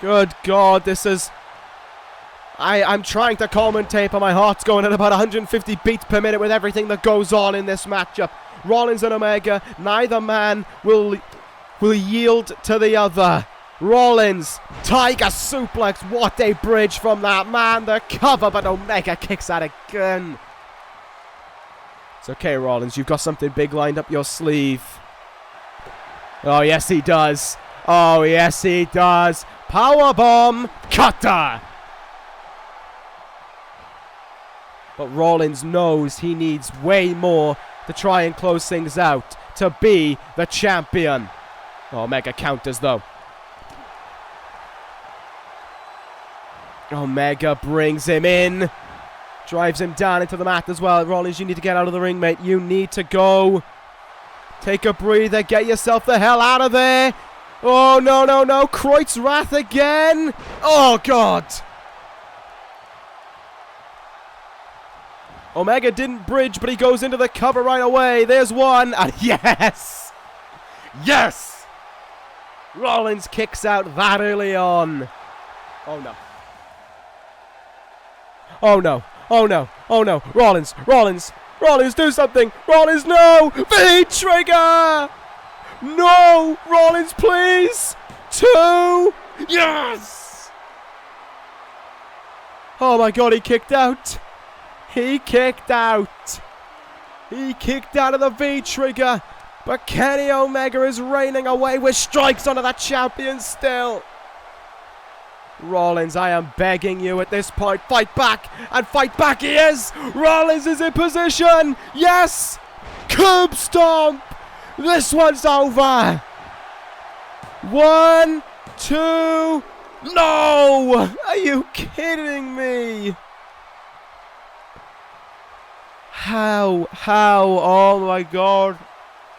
Good God, this is... I'm trying to commentate, but my heart's going at about 150 beats per minute with everything that goes on in this matchup. Rollins and Omega, neither man will yield to the other. Rollins, Tiger suplex, what a bridge from that man, the cover, but Omega kicks out again. It's okay, Rollins, you've got something big lined up your sleeve. Oh, yes, he does. Oh, yes, he does. Powerbomb, cutter. But Rollins knows he needs way more to try and close things out, to be the champion. Oh, Omega counters, though. Omega brings him in. Drives him down into the mat as well. Rollins, you need to get out of the ring, mate. You need to go. Take a breather. Get yourself the hell out of there. Oh, no, no, no. Kreuzrath again. Oh, God. Omega didn't bridge, but he goes into the cover right away. There's one. And yes. Yes. Rollins kicks out that early on. Oh, no. Oh, no. Oh, no. Oh, no. Rollins. Rollins. Rollins, do something. Rollins, no. V-trigger. No. Rollins, please. 2. Yes. Oh, my God. He kicked out. He kicked out. He kicked out of the V-trigger. But Kenny Omega is raining away with strikes onto the champion still. Rollins, I am begging you at this point, fight back, and fight back he is! Rollins is in position! Yes! Curb stomp! This one's over! 1, 2. No! Are you kidding me? How? Oh my god.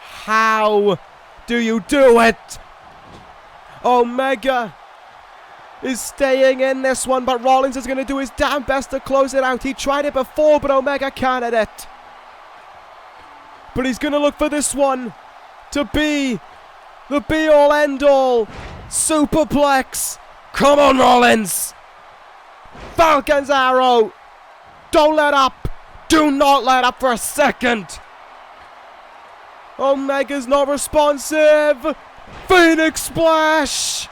How do you do it? Omega is staying in this one, but Rollins is going to do his damn best to close it out. He tried it before, but Omega can't at it. But he's going to look for this one to be the be-all, end-all superplex. Come on, Rollins. Falcon's Arrow. Don't let up. Do not let up for a second. Omega's not responsive. Phoenix Splash.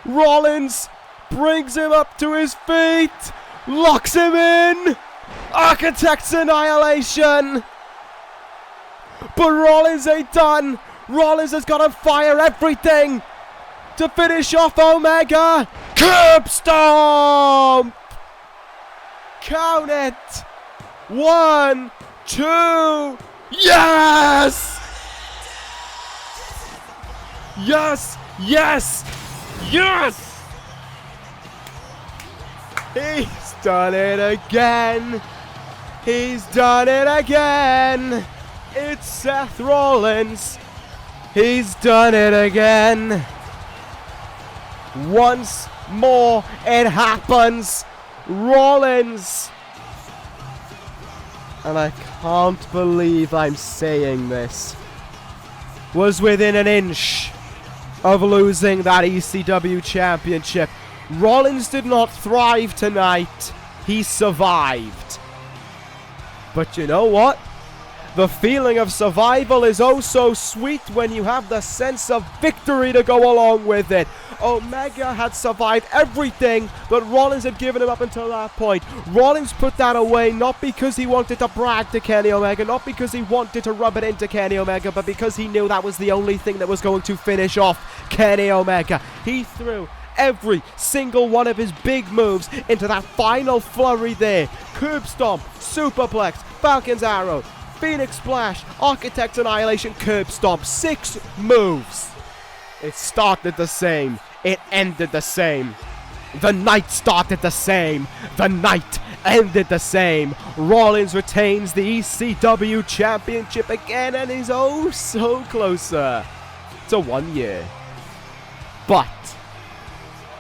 Rollins brings him up to his feet. Locks him in. Architect's Annihilation. But Rollins ain't done. Rollins has got to fire everything to finish off Omega. Curb Stomp. Count it. 1, 2. Yes! Yes! Yes! Yes! He's done it again. He's done it again. It's Seth Rollins. He's done it again. Once more it happens. Rollins. And I can't believe I'm saying this, was within an inch of losing that ECW Championship. Rollins did not thrive tonight. He survived. But you know what? The feeling of survival is oh so sweet when you have the sense of victory to go along with it. Omega had survived everything that Rollins had given him up until that point. Rollins put that away not because he wanted to brag to Kenny Omega, not because he wanted to rub it into Kenny Omega, but because he knew that was the only thing that was going to finish off Kenny Omega. He threw every single one of his big moves into that final flurry there. Curb Stomp, Superplex, Falcon's Arrow, Phoenix Splash, Architect's Annihilation, Curb Stomp. 6 moves. It started the same. It ended the same. The night started the same. The night ended the same. Rollins retains the ECW Championship again and is oh so closer to 1 year. But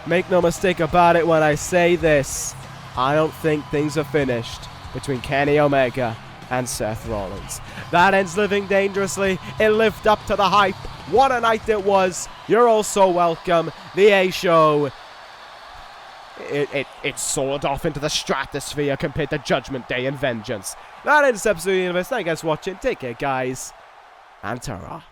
make no mistake about it when I say this, I don't think things are finished between Kenny Omega and Seth Rollins. That ends Living Dangerously. It lived up to the hype. What a night it was. You're all so welcome. The A-Show, it soared off into the stratosphere compared to Judgment Day and Vengeance. That ends episode of the universe. Thank you guys for watching. Take care, guys. And ta-ra.